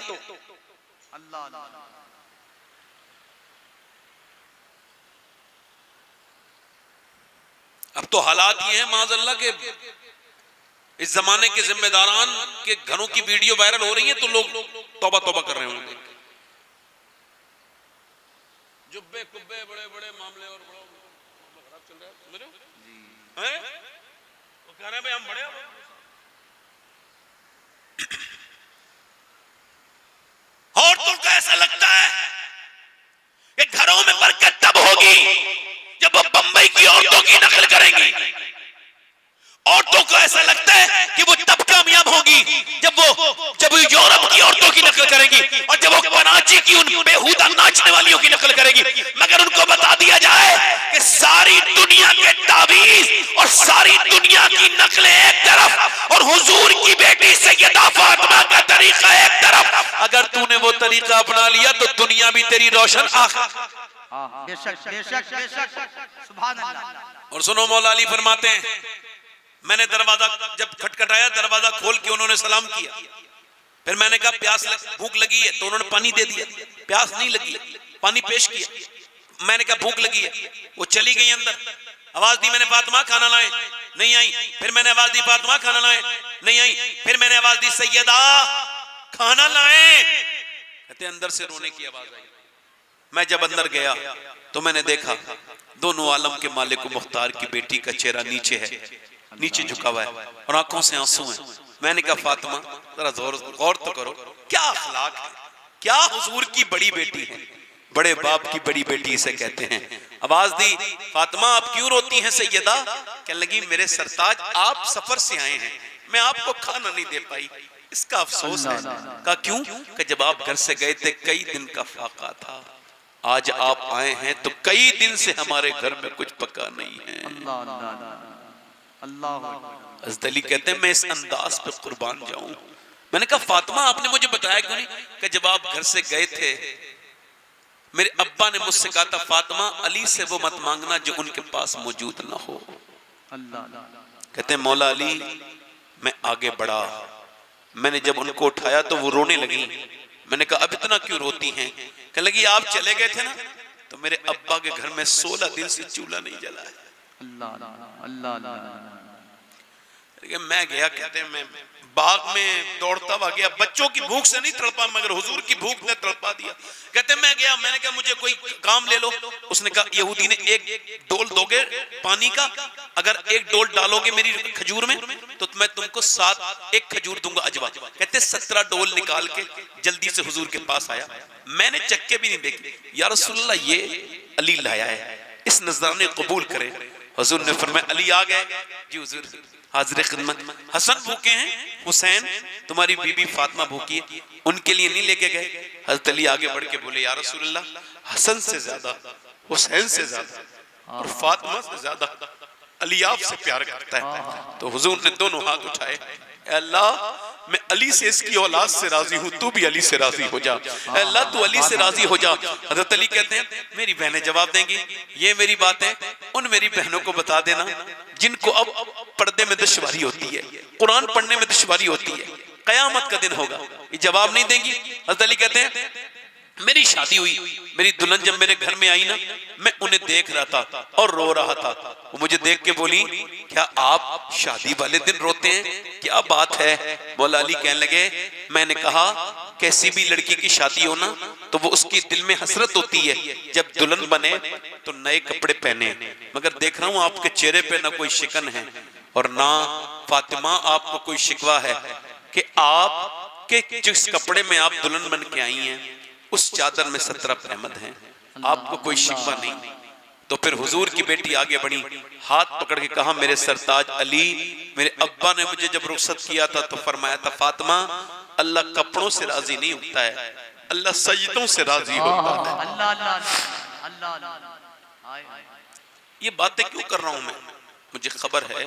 Speaker 2: अल्लाह अल्लाह।
Speaker 1: अब तो हालात ये हैं माज़अल्लाह के, इस जमाने के जिम्मेदारान के घरों की वीडियो वायरल हो रही है तो लोग तौबा तौबा कर रहे होंगे। जुब्बे कुब्बे बड़े बड़े मामले और बड़ा खराब चल रहा है, समझ रहे हो? हैं? वो कह रहे हैं भाई हम बड़े औरतों को ऐसा लगता है कि घरों में बरकत तब होगी जब वो बंबई की औरतों की नकल करेंगी। औरतों को ऐसा लगता है कि वो तब कामयाब होगी जब वो यूरोप की औरतों की नकल करेंगी और जब वो कराची की उन बेहुदा नाचने वालियों की नकल करेगी। मगर उनको बता दिया जाए कि सारी दुनिया के ताबीज और सारी दुनिया की नकलें एक तरफ और हुजूर की बेटी सैयदा फातिमा का तरीका एक तरफ। अगर तूने वो तरीका अपना लिया तो दुनिया भी तेरी रोशन
Speaker 2: बेशक बेशक बेशक, सुभान अल्लाह।
Speaker 1: और सुनो, मौला अली फरमाते हैं, मैंने दरवाजा जब खटखटाया, दरवाजा खोल के उन्होंने सलाम किया, फिर मैंने कहा भूख लगी है, तो उन्होंने पानी दे दिया। प्यास नहीं लगी, पानी पेश किया। मैंने कहा भूख लगी है, वो चली गई अंदर। आवाज दी मैंने, फातिमा खाना लाए, नहीं आई। फिर मैंने आवाज दी, फातिमा खाना लाए, नहीं आई। फिर मैंने आवाज दी, सैयदा खाना लाए। कहते अंदर से रोने की आवाज आई। मैं जब अंदर गया तो मैंने देखा दोनों आलम के मालिक मुख्तार की बेटी का चेहरा नीचे है, नीचे झुका हुआ है और आंखों से आंसू हैं। मैंने कहा फातिमा जरा गौर तो करो, क्या अखलाक है, क्या हुजूर की बड़ी बेटी है, बड़े बाप की बड़ी बेटी इसे कहते हैं। आवाज दी, फातिमा आप क्यों रोती हैं सैयदा? कहने लगी मेरे सरताज आप सफर से आए हैं, मैं आपको खाना नहीं दे पाई, इसका अफसोस है। कहा क्यों? कि जब आप घर से गए थे कई दिन का फाका था, आज आप आए हैं तो कई दिन से हमारे घर में कुछ पका नहीं है। हज़रत अली कहते हैं मैं इस अंदाज पे कुर्बान जाऊं। मैंने कहा फातिमा आपने मुझे बताया क्यों नहीं? कि जब आप घर से गए थे मेरे अब्बा ने मुझसे कहा था फातिमा अली से वो मत मांगना जो उनके पास मौजूद ना हो। कहते हैं मौला अली मैं आगे बढ़ा, मैंने जब उनको उठाया तो वो रोने लगी। मैंने कहा अब इतना क्यों रोती हैं? कहने लगी आप चले गए थे ना तो मेरे अब्बा के घर में 16 दिन से चूल्हा नहीं जला है। मैं गया, कहते हैं मैं बाग में दौड़ता हुआ गया, बच्चों की भूख से नहीं तड़पा मगर हुजूर की भूख ने तड़पा दिया। कहते मैं गया, मैंने कहा मुझे कोई काम ले लो। उसने कहा यहूदी ने एक डोल दोगे पानी का, अगर एक डोल डालोगे मेरी खजूर में तो मैं तुमको 1 खजूर दूंगा अजवा। कहते 17 डोल निकाल के जल्दी से हुजूर के पास आया। मैंने चक्के भी नहीं देखे, या रसूलल्लाह ये अली लाया है, इस नजराने कबूल करे। हुजूर ने फरमाया अली आ गए जी हुजूर हाजिर खिदमत। हसन भूखे हैं, हुसैन तुम्हारी बीबी फातिमा भूखी है, उनके लिए नहीं लेके गए? हजरत अली आगे बढ़ के बोले या रसूलल्लाह हसन से ज्यादा, हुसैन से ज्यादा और फातिमा से ज्यादा अली आपसे प्यार करता है। तो हुजूर ने दोनों हाथ उठाए, अल्लाह मैं अली से इसकी औलाद से राजी हूँ, तू भी अली से राजी हो जा। अल्लाह तू अली से राजी हो जा। हजरत अली कहते हैं मेरी बहनें जवाब देंगी, ये मेरी बातें उन मेरी बहनों को बता देना जिनको अब पर्दे में दुश्वारी होती है, कुरान पढ़ने में दुश्वारी होती है, कयामत का दिन होगा, ये जवाब नहीं देंगी। हजरत अली कहते हैं मेरी शादी हुई, मेरी दुल्हन जब मेरे घर में आई ना, मैं उन्हें देख रहा था और रो रहा था। वो मुझे देख के बोली, क्या आप शादी वाले दिन रोते हैं? क्या बात है? मौला अली कहने लगे, मैंने कहा कैसी भी लड़की की शादी हो ना तो वो उसकी दिल में हसरत होती है जब दुल्हन बने तो नए कपड़े पहने, मगर देख रहा हूं आपके चेहरे पे ना कोई शिकन है और ना फातिमा आपको कोई शिकवा है कि आप के जिस कपड़े में आप दुल्हन बन के आई हैं उस चादर में 17 अहमद हैं, आपको कोई शिकवा नहीं। तो फिर हुजूर की बेटी आगे बढ़ी, हाथ पकड़ के कहा, मेरे सरताज अली, मेरे अब्बा ने मुझे जब रुखसत किया था तो फरमाया था, फातिमा अल्लाह कपड़ों से राजी नहीं होता है, अल्लाह सजदों से राजी होता है। ये बातें क्यों कर रहा हूं मैं? मुझे खबर है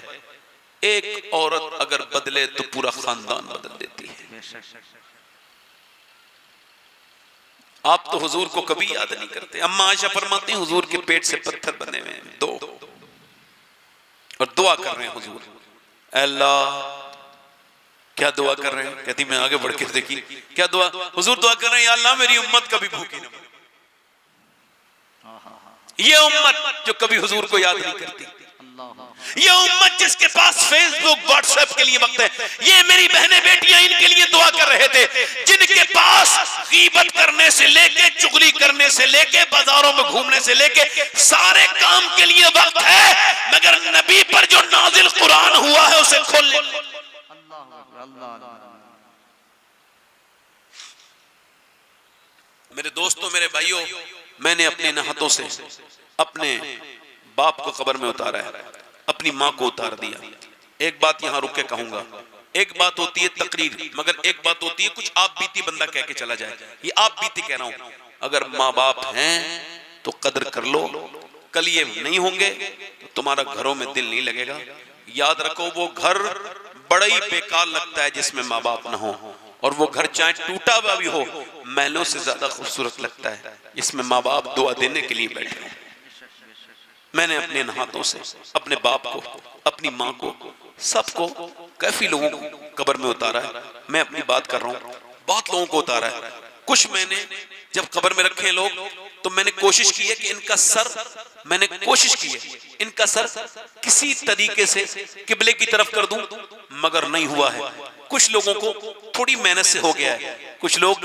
Speaker 1: एक औरत अगर बदले तो पूरा खानदान बदल देती है। आप तो हुजूर को कभी याद नहीं करते। अम्मा आयशा फरमाती हैं, हुजूर के पेट से पत्थर बने हुए हैं दो, और दुआ कर रहे हैं हुजूर, अल्लाह क्या दुआ कर रहे हैं? कहती मैं आगे बढ़ के देखी क्या दुआ, हुजूर दुआ कर रहे हैं, या अल्लाह मेरी उम्मत कभी भूखी न मरे। ये उम्मत जो कभी हुजूर को याद नहीं करती, ये उम्मत जिसके पास फेसबुक व्हाट्सएप के लिए वक्त है, ये मेरी बहनें बेटियां इनके लिए दुआ कर रहे थे, जिनके पास गीबत करने से लेके चुगली करने से लेके बाजारों में घूमने से लेके सारे काम के लिए वक्त है, मगर नबी पर जो नाजिल कुरान हुआ है उसे खोल ले। मेरे दोस्तों, मेरे भाइयों, मैंने अपने इन हाथों से अपने बाप को कब्र में उतारा है, अपनी माँ को उतार दिया। एक बात यहाँ रुक के कहूंगा, एक बात होती है तकरीर, मगर एक बात होती है कुछ आप बीती बंदा कह के चला जाए। ये आप बीती कह रहा हूं, अगर माँ बाप हैं तो कदर कर लो, कल ये नहीं होंगे तो तुम्हारा घरों में दिल नहीं लगेगा। याद रखो, वो घर बड़ा ही बेकार लगता है जिसमें माँ बाप ना हो, और वो घर चाहे टूटा हुआ भी हो महलों से ज्यादा खूबसूरत लगता है इसमें माँ बाप दुआ देने के लिए बैठे हो। मैंने अपने इन हाथों से अपने बाप को, अपनी माँ को, सबको, काफी लोगों को कब्र में उतारा है। मैं अपनी बात कर रहा हूँ, बहुत लोगों को उतारा है। कुछ मैंने जब कब्र में रखे लोग तो मैंने कोशिश की है कि इनका सर, मैंने कोशिश की है इनका सर किसी तरीके से किबले की तरफ कर दूं, मगर नहीं हुआ है। कुछ लोगों को थोड़ी मेहनत से हो गया है, कुछ लोग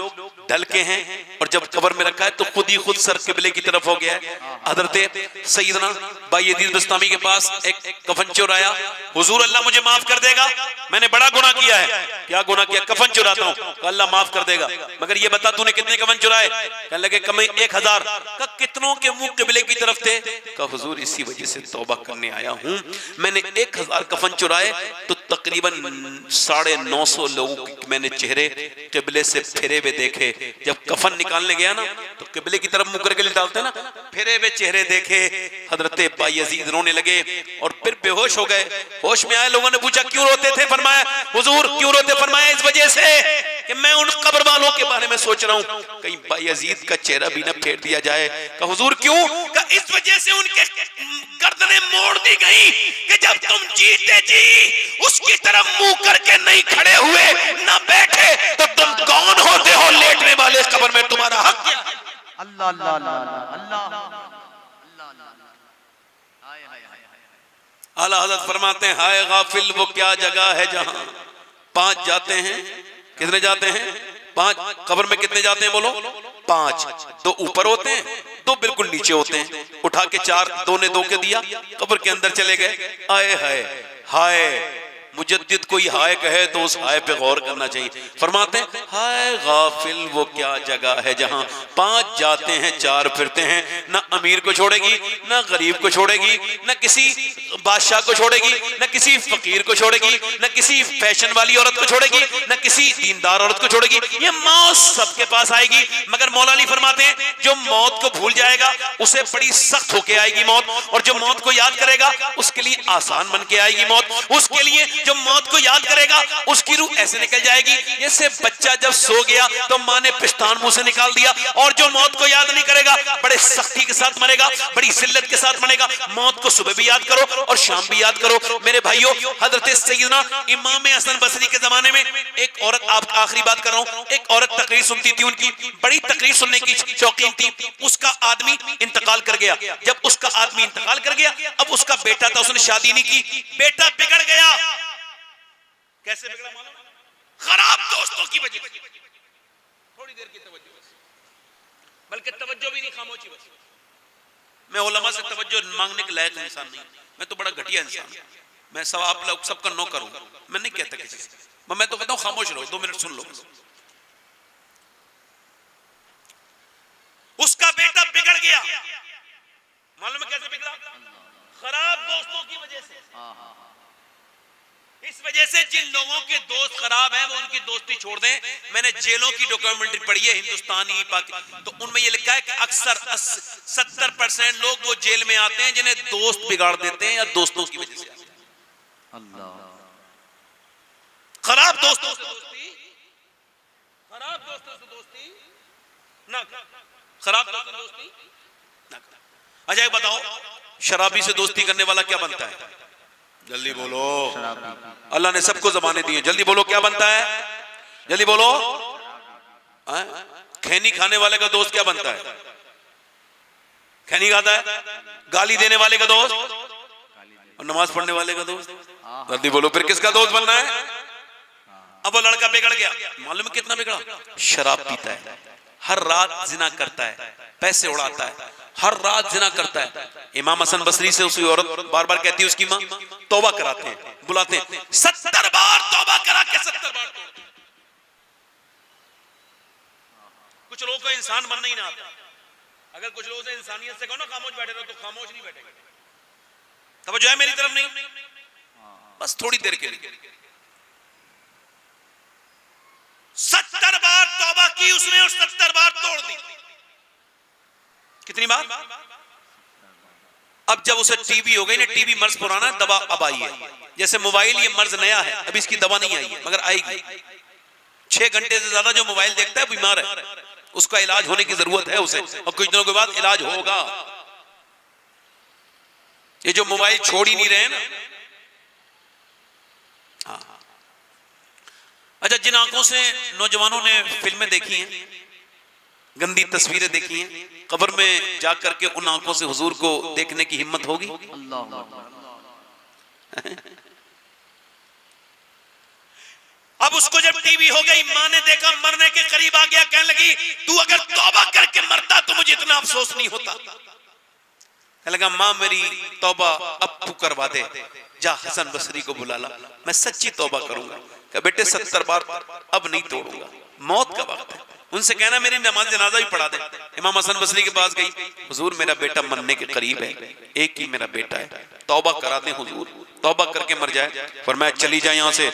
Speaker 1: ढल के हैं और जब कब्र में रखा है तो खुद ही खुद सर किबले की तरफ हो गया है। हजरत सैयदना बायजीद बस्तामी के पास एक कफन चोर आया, हुजूर अल्लाह मुझे माफ कर देगा, मैंने बड़ा गुनाह किया है। क्या गुनाह किया? कफन चुराता हूँ। अल्लाह माफ कर देगा, मगर ये बता तूने कितने कफन चुराए? कहने लगे कम 1000। का कितनों के मुंह किबले की तरफ थे? का हुजूर इसी वजह से तौबा करने आया हूँ, मैंने 1000 कफन चुराए तो तकरीबन 950 लोगों के मैंने चेहरे किबले से फिरे हुए देखे। जब कफन निकालने गया ना तो किबले की तरफ मुकर के लिए डालते ना, फिरे हुए चेहरे देखे। हजरत बायजीद रोने लगे और फिर बेहोश हो गए। होश में आए लोगों ने पूछा क्यों रोते थे? फरमाया हुजूर क्यों रोते? फरमाया इस वजह से कि मैं उन कब्र वालों के बारे में सोच रहा हूँ, कहीं बायजीद का चेहरा भी न फेर दिया जाए। का हुजूर क्यों? का इस वजह से उनके गर्दनें मोड़ दी गई कि जब तुम जीते जी उसकी तरफ मुंह करके नहीं खड़े हुए, ना बैठे, तो तुम कौन होते हो लेटने वाले कब्र में? तुम्हारा हक क्या है?
Speaker 2: अल्लाह अल्लाह अल्लाह।
Speaker 1: आला हज़रत फरमाते हैं, हाय गाफिल वो क्या जगह है जहां 5 जाते हैं। कितने जाते हैं? 5। कब्र में कितने जाते हैं बोलो? 5। 2 ऊपर होते हैं, 2 बिल्कुल नीचे होते हैं। उठा के 4, 2 ने 2 के दिया, कब्र के अंदर चले गए। आए हाय हाय, मुजद्दिद कोई हाय कहे तो उस हाय पे गौर करना चाहिए। फरमाते हैं हाय गाफिल वो क्या जगह है जहां 5 जाते हैं 4 फिरते हैं, ना अमीर को छोड़ेगी, ना गरीब को छोड़ेगी, ना किसी बादशाह को छोड़ेगी, ना किसी फकीर को छोड़ेगी, ना किसी फैशन वाली औरत को छोड़ेगी, ना किसी दीनदार औरत को छोड़ेगी। ये मौत सबके पास आएगी, मगर मौला अली फरमाते हैं जो मौत को भूल जाएगा उसे बड़ी सख्त होके आएगी मौत, और जो मौत को याद करेगा उसके लिए आसान बन के आएगी मौत। उसके लिए जो मौत को याद करेगा उसकी रूह ऐसे निकल जाएगी जैसे बच्चा जब सो गया तो माँ ने पिस्तान मुंह से निकाल दिया। और जो मौत को याद नहीं करेगा बड़े सख्ती के साथ मरेगा, बड़ी जिल्लत के साथ मरेगा। मौत को सुबह भी याद करो और शाम भी याद करो। मेरे भाइयों, हजरत सैयदना इमाम हसन बसरी के जमाने में एक औरत, आप आखिरी बात कर रहा हूं, एक औरत तकरीर सुनती थी, उनकी बड़ी तकरीर सुनने की शौकीन थी। उसका आदमी इंतकाल कर गया। जब उसका आदमी इंतकाल कर गया, अब उसका बेटा था, उसने शादी नहीं की, बेटा बिगड़ गया। कैसे बिगड़ा मालूम? खराब दोस्तों की वजह से। थोड़ी देर की तवज्जो, बल्कि तवज्जो भी नहीं, खामोशी बस। मैं उलमा से तवज्जो मांगने के लायक इंसान नहीं, मैं तो बड़ा घटिया इंसान हूं। मैं सब आप लोग सबका नो करूं, मैं नहीं कहता किसी से, मैं तो कहता हूं खामोश रहो, 2 मिनट सुन लो। उसका बेटा बिगड़ गया, मालूम है कैसे बिगड़ा? खराब दोस्तों की वजह से। इस वजह से जिन लोगों के दोस्त खराब हैं वो उनकी दोस्ती छोड़ दें। मैंने जेलों की डॉक्यूमेंट्री पढ़ी है, हिंदुस्तानी पाकिस्तानी, तो उनमें ये लिखा है कि अक्सर 70% लोग वो जेल में आते हैं जिन्हें दोस्त बिगाड़ देते हैं या दोस्तों की वजह से। अल्लाह, खराब दोस्तों से दोस्ती, खराब दोस्तों से दोस्ती ना, खराब दोस्तों से दोस्ती ना। अच्छा बताओ, शराबी से दोस्ती करने वाला क्या बनता है? जल्दी बोलो, अल्लाह ने सबको ज़बानें दी हैं, जल्दी बोलो क्या बनता है? जल्दी बोलो। खैनी खाने वाले का दोस्त क्या बनता है? खैनी खाता है। गाली देने वाले का दोस्त और नमाज पढ़ने वाले का दोस्त। जल्दी बोलो, फिर किसका दोस्त बनना है? अब वो लड़का बिगड़ गया, मालूम है कितना बिगड़ा? शराब पीता है, हर रात जिना करता है, पैसे उड़ाता है, हर रात जिना करता है। इमाम हसन बसरी से उसकी औरत बार बार कहती है, उसकी माँ, तौबा कराते हैं, बुलाते हैं, 70 बार तौबा करा के 70 बार तोड़। कुछ लोगों को इंसान बनना ही ना आता। अगर कुछ लोगों से इंसानियत से कहो ना खामोश बैठे रहो, तो खामोश नहीं बैठेगा। तवज्जो है मेरी तरफ? नहीं, बस थोड़ी देर के लिए। 70 बार तौबा की उसने और 70 बार तोड़ दी। कितनी बार? अब जब उसे टीबी हो गई ना, टीबी मर्ज पुराना, दवा अब आई है। जैसे मोबाइल, ये मर्ज नया है, अभी इसकी दवा नहीं आई है, मगर आएगी। 6 घंटे से ज्यादा जो मोबाइल देखता है बीमार है, उसका इलाज होने की जरूरत है उसे, और कुछ दिनों के बाद इलाज होगा। ये जो मोबाइल छोड़ ही नहीं रहे ना। हाँ, अच्छा, जिन आंखों से नौजवानों ने फिल्में देखी हैं, गंदी तस्वीरें देखी हैं, कब्र में जाकर के उन आंखों से हुजूर को देखने की हिम्मत होगी? अब उसको जब टीवी हो गई, मां ने देखा, मरने के करीब आ गया, कहने लगी, तू अगर तौबा करके मरता तो मुझे इतना अफसोस नहीं होता। कहने लगा, मां मेरी तौबा अब तू करवा दे, जा हसन बसरी को बुला ला, मैं सच्ची तौबा करूंगा। कहा, बेटे 70 बार अब नहीं तोड़ूंगा, मौत का वक्त है। उनसे कहना मेरी नमाज जनाजा भी पढ़ा दे। इमाम हसन बसरी के पास गई, हुजूर मेरा बेटा मरने के करीब है, एक ही मेरा बेटा है, तौबा करा दे हुजूर, तौबा करके मर जाए। फरमाया, चली जाए यहाँ से,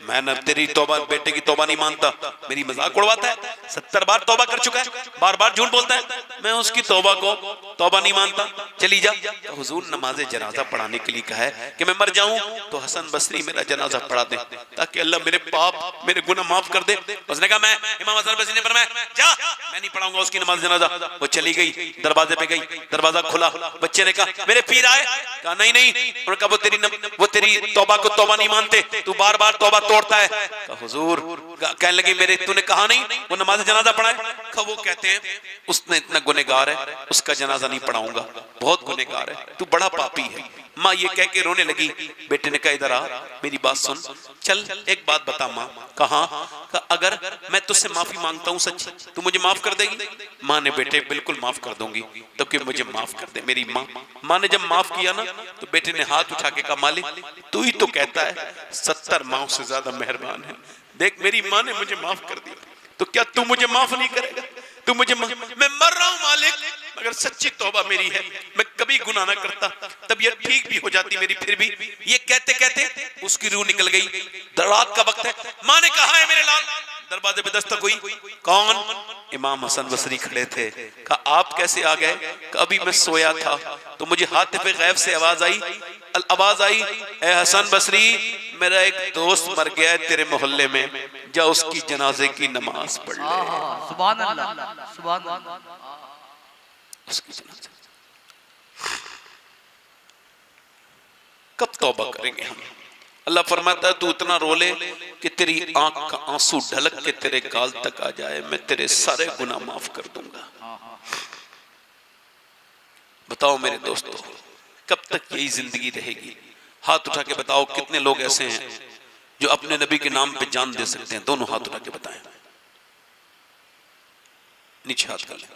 Speaker 1: मैं न तेरी तौबा, बेटे की तौबा नहीं मानता, मेरी मजाक उड़वाता है, 70 बार तौबा कर चुका है, बार बार झूठ बोलता है, मैं उसकी तौबा को तौबा नहीं मानता, चली जा। तो हुजूर नमाज जनाजा पढ़ाने के लिए कहा है कि मैं मर जाऊं तो हसन बसरी मेरा जनाजा पढ़ा दे, ताकि अल्लाह मेरे पाप, मेरे गुनाह माफ कर दे। उसने कहा, मैं, इमाम हसन बसरी ने फरमाया, जा, मैं नहीं पढ़ाऊंगा उसकी नमाज जनाजा। वो चली गई, दरवाजे पे गई, दरवाजा खुला, बच्चे ने कहा, मेरे पीर आए? कहा, नहीं नहीं। उन्होंने कहा, वो तेरी तौबा को तौबा नहीं मानते, तू बार बार तौबा तोड़ता है। कहा, हुजूर, कहने लगे, मेरे तूने कहा नहीं वो नमाज जनाजा पढ़ाए? कहा, वो कहते हैं उसने इतना गुनहगार है, उसका जनाजा नहीं पढ़ाऊंगा, बहुत गुनहगार है, तू बड़ा पापी है। माँ ये कह के रोने लगी। बेटे ने कहा, इधर आ, मेरी बात सुन, चल एक बात बता माँ। कहा, अगर मैं तुझसे माफी मांगता हूँ सच, तू मुझे माफ कर देगी? माँ ने, बेटे बिल्कुल माफ कर दूंगी, तो कि मुझे माफ कर दे मेरी माँ। माँ ने जब माफ किया ना, तो बेटे ने हाथ उठा के कहा, मालिक तू ही तो कहता है 70 माँ से ज्यादा मेहरबान है, देख मेरी माँ ने मुझे माफ कर दिया, तो क्या तू मुझे माफ नहीं करेगा? तू मुझे, मैं मर रहा हूं मालिक, मगर सच्ची तौबा मेरी है, मैं कभी गुनाह ना करता, तबीयत ठीक भी हो जाती मेरी, फिर भी। ये कहते कहते उसकी रूह निकल गई। रात का वक्त है, माँ ने कहा है मेरे लाल? दरवाजे पे दस्तक हुई, कौन? इमाम हसन बसरी खड़े थे। कहा, आप कैसे आ गए? अभी मैं सोया था तो मुझे हाथ पे गैब से आवाज आई, ए हसन बसरी, मेरा एक दोस्त मर गया है तेरे मोहल्ले में, जा उसकी जनाजे की नमाज पढ़ ले।
Speaker 2: सुभान अल्लाह, सुभान अल्लाह।
Speaker 1: उसकी जनाजे कब तौबा करेंगे हम? अल्लाह फरमाता है तू इतना रो ले कि तेरी आंख का आंसू ढलक के तेरे गाल तक आ जाए, मैं तेरे सारे गुनाह माफ कर दूंगा। बताओ मेरे दोस्तों, कब तक यही जिंदगी रहेगी? हाथ उठा के बताओ कितने लोग ऐसे हैं जो अपने नबी के नाम पे जान दे सकते हैं? दोनों हाथ उठा के बताएं, नीचे हाथ कर लें।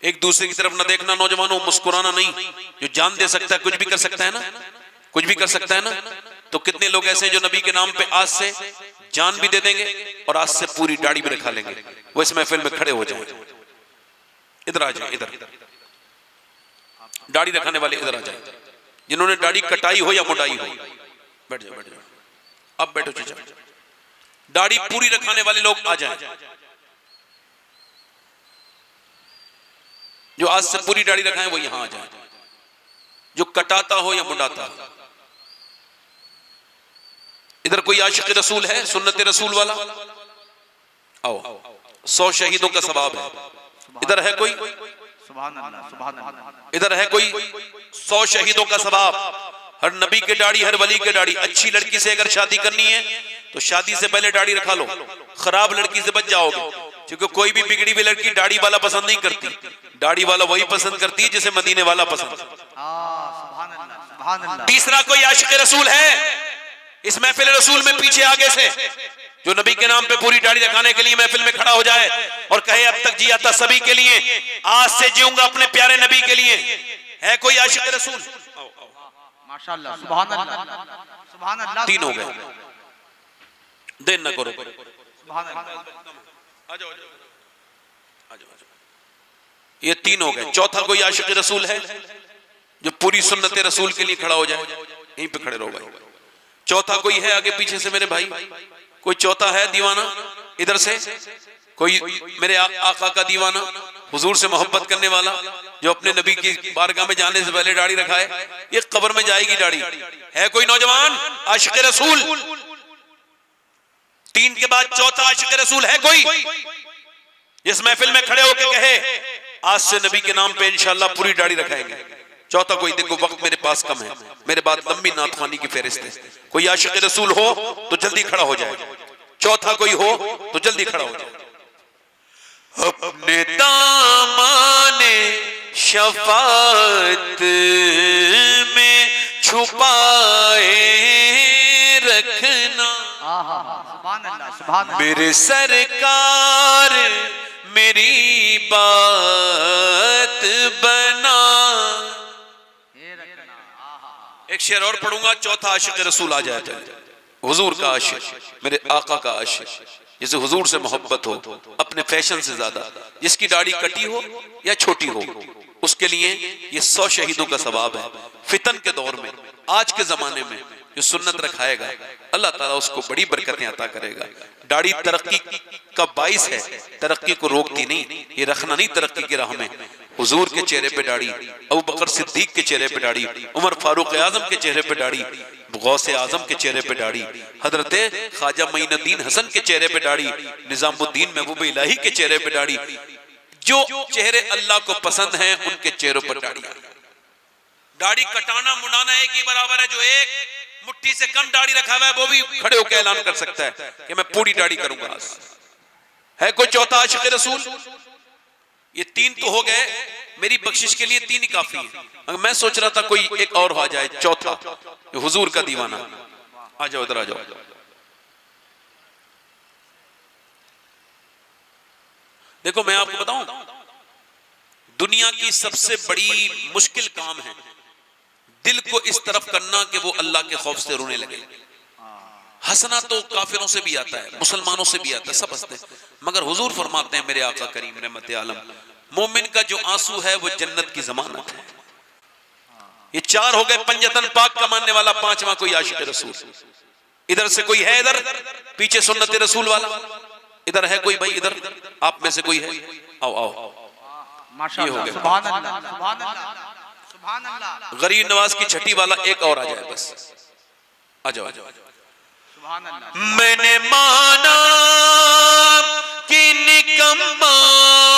Speaker 1: एक दूसरे की तरफ ना देखना नौजवानों, मुस्कुराना नहीं। जो जान दे सकता है कुछ भी कर सकता है ना, कुछ भी कर सकता है ना। तो कितने लोग ऐसे हैं जो नबी के नाम पे आज से जान भी दे देंगे और आज से पूरी दाढ़ी भी रखा लेंगे। वो इस महफिल में खड़े हो जाएं। इधर आ जाए, इधर दाढ़ी रखने वाले इधर आ जाए, जिन्होंने दाढ़ी कटाई हो या मुंडाई हो। बैठ जाओ, बैठ जाओ, अब बैठो चाचा। दाढ़ी पूरी रखने वाले लोग आ जाएं, जो आज से पूरी दाढ़ी रखाएं वो यहां आ जाए। जो कटाता हो या मुंडाता हो। इधर कोई आशिक रसूल है, सुन्नत रसूल वाला? आओ, 100 शहीदों का सवाब है। इधर है कोई?
Speaker 2: सुभान अल्लाह, सुभान अल्लाह।
Speaker 1: इधर है कोई? 100 शहीदों का सवाब। हर नबी के दाढ़ी, हर वली के दाढ़ी। अच्छी लड़की से अगर शादी करनी है तो शादी से पहले दाढ़ी रखा लो, खराब लड़की से बच जाओगे। क्योंकि कोई भी बिगड़ी हुई लड़की दाढ़ी वाला पसंद नहीं करती, दाढ़ी वाला वही पसंद करती है जिसे मदीने वाला पसंद।
Speaker 2: सुभान अल्लाह, सुभान अल्लाह।
Speaker 1: तीसरा कोई आशिक रसूल है इस महफिल रसूल में पीछे आगे से, जो नबी के नाम पे पूरी दाढ़ी रखाने के लिए महफिल में खड़ा हो जाए और कहे अब तक जिया था सभी के लिए, आज से जीऊंगा अपने प्यारे नबी के लिए? है कोई आशिक रसूल?
Speaker 2: माशाअल्लाह, सुभान अल्लाह, सुभान अल्लाह।
Speaker 1: 3 हो गए, देर न करो।
Speaker 2: सुभान अल्लाह।
Speaker 1: आ जाओ, आ जाओ। ये 3 हो गए। चौथा कोई आशिक रसूल है जो पूरी सुन्नत रसूल के लिए खड़ा हो जाए? यहीं पे खड़े रहो भाई। चौथा कोई है आगे पीछे से मेरे भाई? कोई चौथा है दीवाना इधर से? कोई मेरे आका का दीवाना, हुजूर से मोहब्बत करने वाला, जो अपने नबी की बारगाह में जाने से पहले दाढ़ी रखाए? ये कब्र में जाएगी दाढ़ी। है कोई नौजवान आशिक रसूल? 3 के बाद चौथा आशिक रसूल है कोई इस महफिल में खड़े होकर कहे आज से नबी के नाम पे इंशाअल्लाह पूरी दाढ़ी रखाएंगे? चौथा कोई? देखो वक्त मेरे पास कम है, मेरे बाद लंबी नातखानी की फेरिस्त है। कोई आशिक रसूल हो तो जल्दी खड़ा हो जाए। चौथा कोई हो तो जल्दी खड़ा हो जाए। अपने दामाने शफाअत में छुपाए रखना,
Speaker 2: सुभान अल्लाह, सुभान अल्लाह।
Speaker 1: मेरे सरकार मेरी बात बना। एक शेर और पढ़ूंगा, चौथा आशिक रसूल आ जाए। हुजूर का आशिक, मेरे आका का आशिक, जिसे हुजूर से मोहब्बत हो अपने फैशन से ज्यादा, जिसकी दाढ़ी कटी हो या छोटी हो, उसके लिए ये 100 शहीदों का सवाब है। फितन के दौर में, आज के जमाने में जो सुन्नत रखाएगा अल्लाह ताला उसको बड़ी बरकतें अता करेगा। दाढ़ी तरक्की का बाइस है, तरक्की को रोकती नहीं। ये रखना नहीं तरक्की की राह में। हुजूर के चेहरे पे दाढ़ी, अबू बकर सिद्दीक के चेहरे पे दाढ़ी, उमर फारूक आजम के चेहरे पे दाढ़ी, गौसे आजम के चेहरे पे दाढ़ी, हजरत ख्वाजा मोइनुद्दीन हसन के चेहरे पे दाढ़ी, निजामुद्दीन महबूब इलाही के चेहरे पे दाढ़ी। जो चेहरे अल्लाह को पसंद हैं उनके चेहरों पर दाढ़ी। दाढ़ी कटाना मुंडाना एक ही बराबर है। जो एक मुट्ठी से कम दाढ़ी रखा हुआ है वो भी खड़े होकर ऐलान कर सकता है कि मैं पूरी दाढ़ी करूंगा। है कोई चौथा आशिक रसूल? ये 3 तो हो गए, मेरी बख्शिश के लिए 3 ही काफी है। मैं सोच रहा था कोई एक और आ जाए, चौथा, हुजूर का दीवाना। आ जाओ, इधर आ जाओ। देखो मैं आपको बताऊं, दुनिया की सबसे बड़ी मुश्किल काम है दिल को इस तरफ करना कि वो अल्लाह के खौफ से रोने लगे। हंसना तो काफिरों से भी आता है, मुसलमानों से भी आता है, सब हंसते, मगर हुजूर फरमाते हैं मेरे आका करीम रहमत आलम, मोमिन का जो आंसू है वो जन्नत की जमानत है। ये 4 हो गए पंजतन पाक का मानने वाला। 5वां कोई आशिक रसूल? इधर से कोई है? इधर पीछे सुन्नत रसूल वाला इधर है कोई भाई? इधर आप में से कोई है? आओ आओ,
Speaker 2: माशाअल्लाह, सुभान अल्लाह, सुभान अल्लाह, सुभान अल्लाह।
Speaker 1: गरीब नवाज की छठी वाला एक और आ जाए बस। आ जाओ, आ जाओ। मैंने माना कि निकम्मा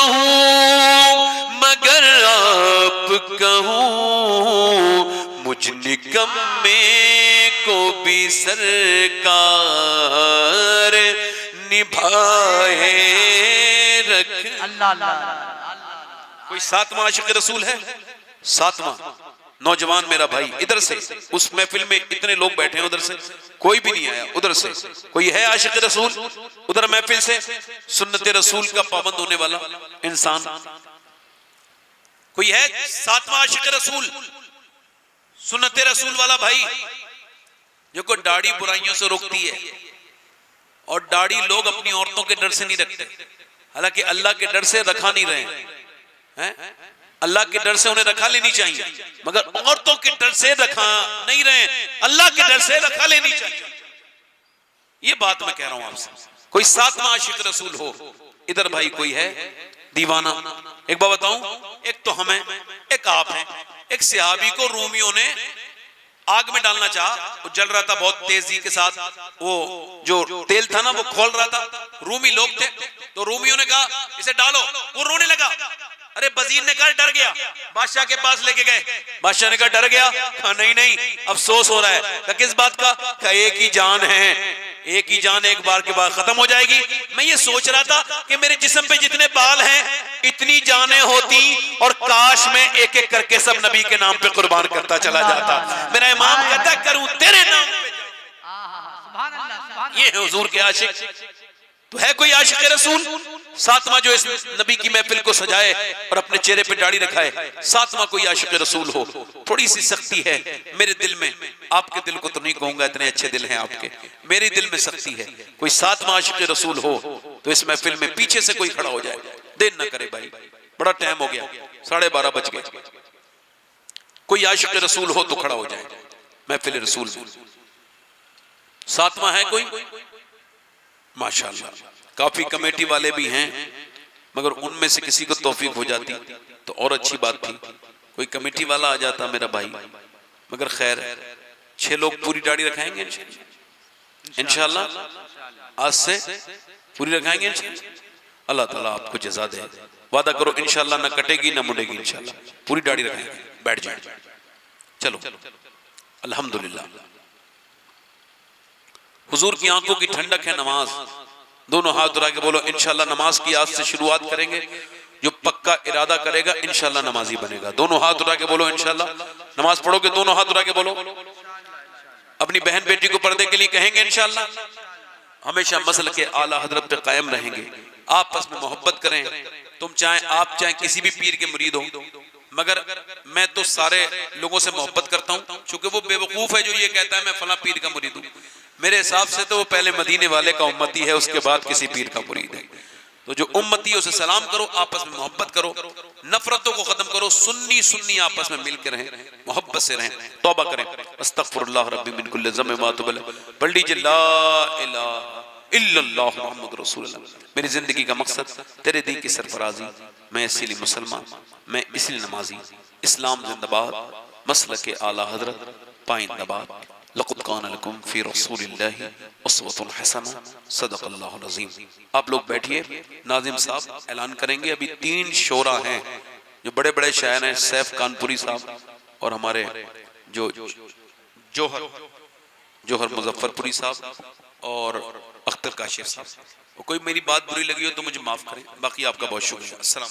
Speaker 1: हूँ मगर आप कहूँ मुझ निकम्मे को भी सरकार निभाए रख।
Speaker 2: अल्लाह अल्लाह।
Speaker 1: कोई सातवां आशिक रसूल है? सातवां नौजवान मेरा भाई इधर से, उस महफिल में इतने लोग बैठे हैं, उधर से कोई भी नहीं आया, उधर से कोई है आशिक रसूल? उधर महफिल से सुन्नत रसूल का पाबंद होने वाला इंसान कोई है? सातवां आशिक रसूल, सुन्नत रसूल वाला भाई, जो को दाढ़ी बुराइयों से रोकती है। और दाढ़ी लोग अपनी औरतों के डर से नहीं रखते, हालांकि अल्लाह के डर से रखा नहीं रहे हैं, अल्लाह के डर से उन्हें रखा लेनी चाहिए, मगर औरतों के डर से रखा नहीं रहे, अल्लाह के डर से रखा लेनी चाहिए। ये बात मैं कह रहा हूं आपसे। कोई सातवां आशिक रसूल हो इधर भाई कोई है दीवाना? एक बात बताऊं, एक तो हमें, एक आप हैं। एक सहाबी को रूमियों ने आग में डालना चाहा, वो जल रहा था बहुत तेजी के साथ, वो जो तेल था ना वो खोल रहा था, रूमी लोग थे, तो रूमियों ने कहा इसे डालो, वो रोने लगा। अरे वजीर ने कहा डर गया, बादशाह के पास लेके गए, बादशाह ने कहा डर गया? कहा नहीं नहीं अफसोस हो रहा है। कहा किस बात का? कहा एक ही जान है, एक ही जान एक बार के बाद खत्म हो जाएगी। मैं ये सोच रहा था कि मेरे जिस्म पे जितने बाल हैं इतनी जानें होती और काश मैं एक एक करके सब नबी के नाम पे कुर्बान करता चला जाता। मेरा इमाम कहता करूं तेरे नाम पे। ये है हुजूर के आशिक। तो है कोई आशिक रसूल सातवां जो इस नबी की महफिल को सजाए और अपने चेहरे पे दाढ़ी रखाए? सातवां कोई आशिक रसूल हो? थोड़ी सी सख्ती है मेरे दिल में, आपके दिल को तो नहीं कहूंगा, इतने अच्छे दिल हैं आपके, मेरे दिल में सख्ती है। कोई सातवां आशिक रसूल हो तो इस महफिल में पीछे से कोई खड़ा हो जाए, देर न करे भाई, बड़ा टाइम हो गया, 12:30 बज गए। कोई आशिक रसूल हो तो खड़ा हो जाए महफिल रसूल में। सातवां है कोई? माशाअल्लाह काफी कमेटी वाले भी हैं, मगर उनमें से किसी को तौफीक हो जाती तो और अच्छी बात थी, कोई कमेटी वाला आ जाता मेरा भाई। मगर खैर 6 लोग पूरी दाढ़ी रखाएंगे इंशाअल्लाह, आज से पूरी रखाएंगे इंशाअल्लाह। अल्लाह ताला आपको जज़ा दे, वादा करो इंशाअल्लाह ना कटेगी ना मुड़ेगी, इंशाअल्लाह पूरी दाढ़ी रखाएंगे। बैठ जाए, चलो अल्हम्दुलिल्लाह। हुजूर की आंखों की ठंडक है नमाज। दोनों हाथ उठा के बोलो इंशाअल्लाह नमाज की आज से शुरुआत करेंगे, जो पक्का इरादा करेगा इंशाअल्लाह नमाजी बनेगा। दोनों हाथ उठा के बोलो इंशाअल्लाह नमाज पढ़ोगे, दोनों हाथ उठा के बोलो। अपनी बहन बेटी को पर्दे के लिए कहेंगे इंशाअल्लाह। हमेशा मसल के आला हजरत पे कायम रहेंगे, आपस में मोहब्बत करें। तुम चाहे आप चाहे किसी भी पीर के मुरीद हो, मगर मैं तो सारे लोगों से मोहब्बत करता हूं, क्योंकि वो बेवकूफ है जो ये कहता है मैं फला पीर का मुरीद हूं। मेरे हिसाब से तो वो पहले मदीने वाले का उम्मती है, उसके बाद किसी पीर का मुरीद है। तो जो उम्मती है उसे सलाम करो, आपस में मोहब्बत करो, नफरतों को खत्म करो, सुन्नी सुन्नी आपस में मिलकर रहें, मोहब्बत से रहें, तौबा करें। अस्तगफिरुल्लाह रब्बी मिन कुल्लि ज़म्बि व अतूबु इलैह। पढ़ लीजिए ला इलाहा इल्लल्लाह मुहम्मद रसूलुल्लाह। मेरी जिंदगी का मकसद तेरे दीन की सरफराजी, मैं इसीलिए मुसलमान, मैं इसलिए नमाजी। इस्लाम जिंदाबाद, मसलक के आला हजरत पाइंदाबाद। लक़द कान लकुम फ़ी रसूलिल्लाहि उस्वतुन हसना, सदक़ल्लाहुल अज़ीम। आप लोग बैठिए, नाज़िम साहब ऐलान करेंगे। अभी 3 शोरा हैं जो बड़े बड़े शायर हैं, सैफ कानपुरी साहब और हमारे जो जोहर मुजफ्फरपुरी साहब और अख्तर काशिफ साहब। कोई मेरी बात बुरी लगी हो तो मुझे माफ करें, बाकी आपका बहुत शुक्रिया। अस्सलाम।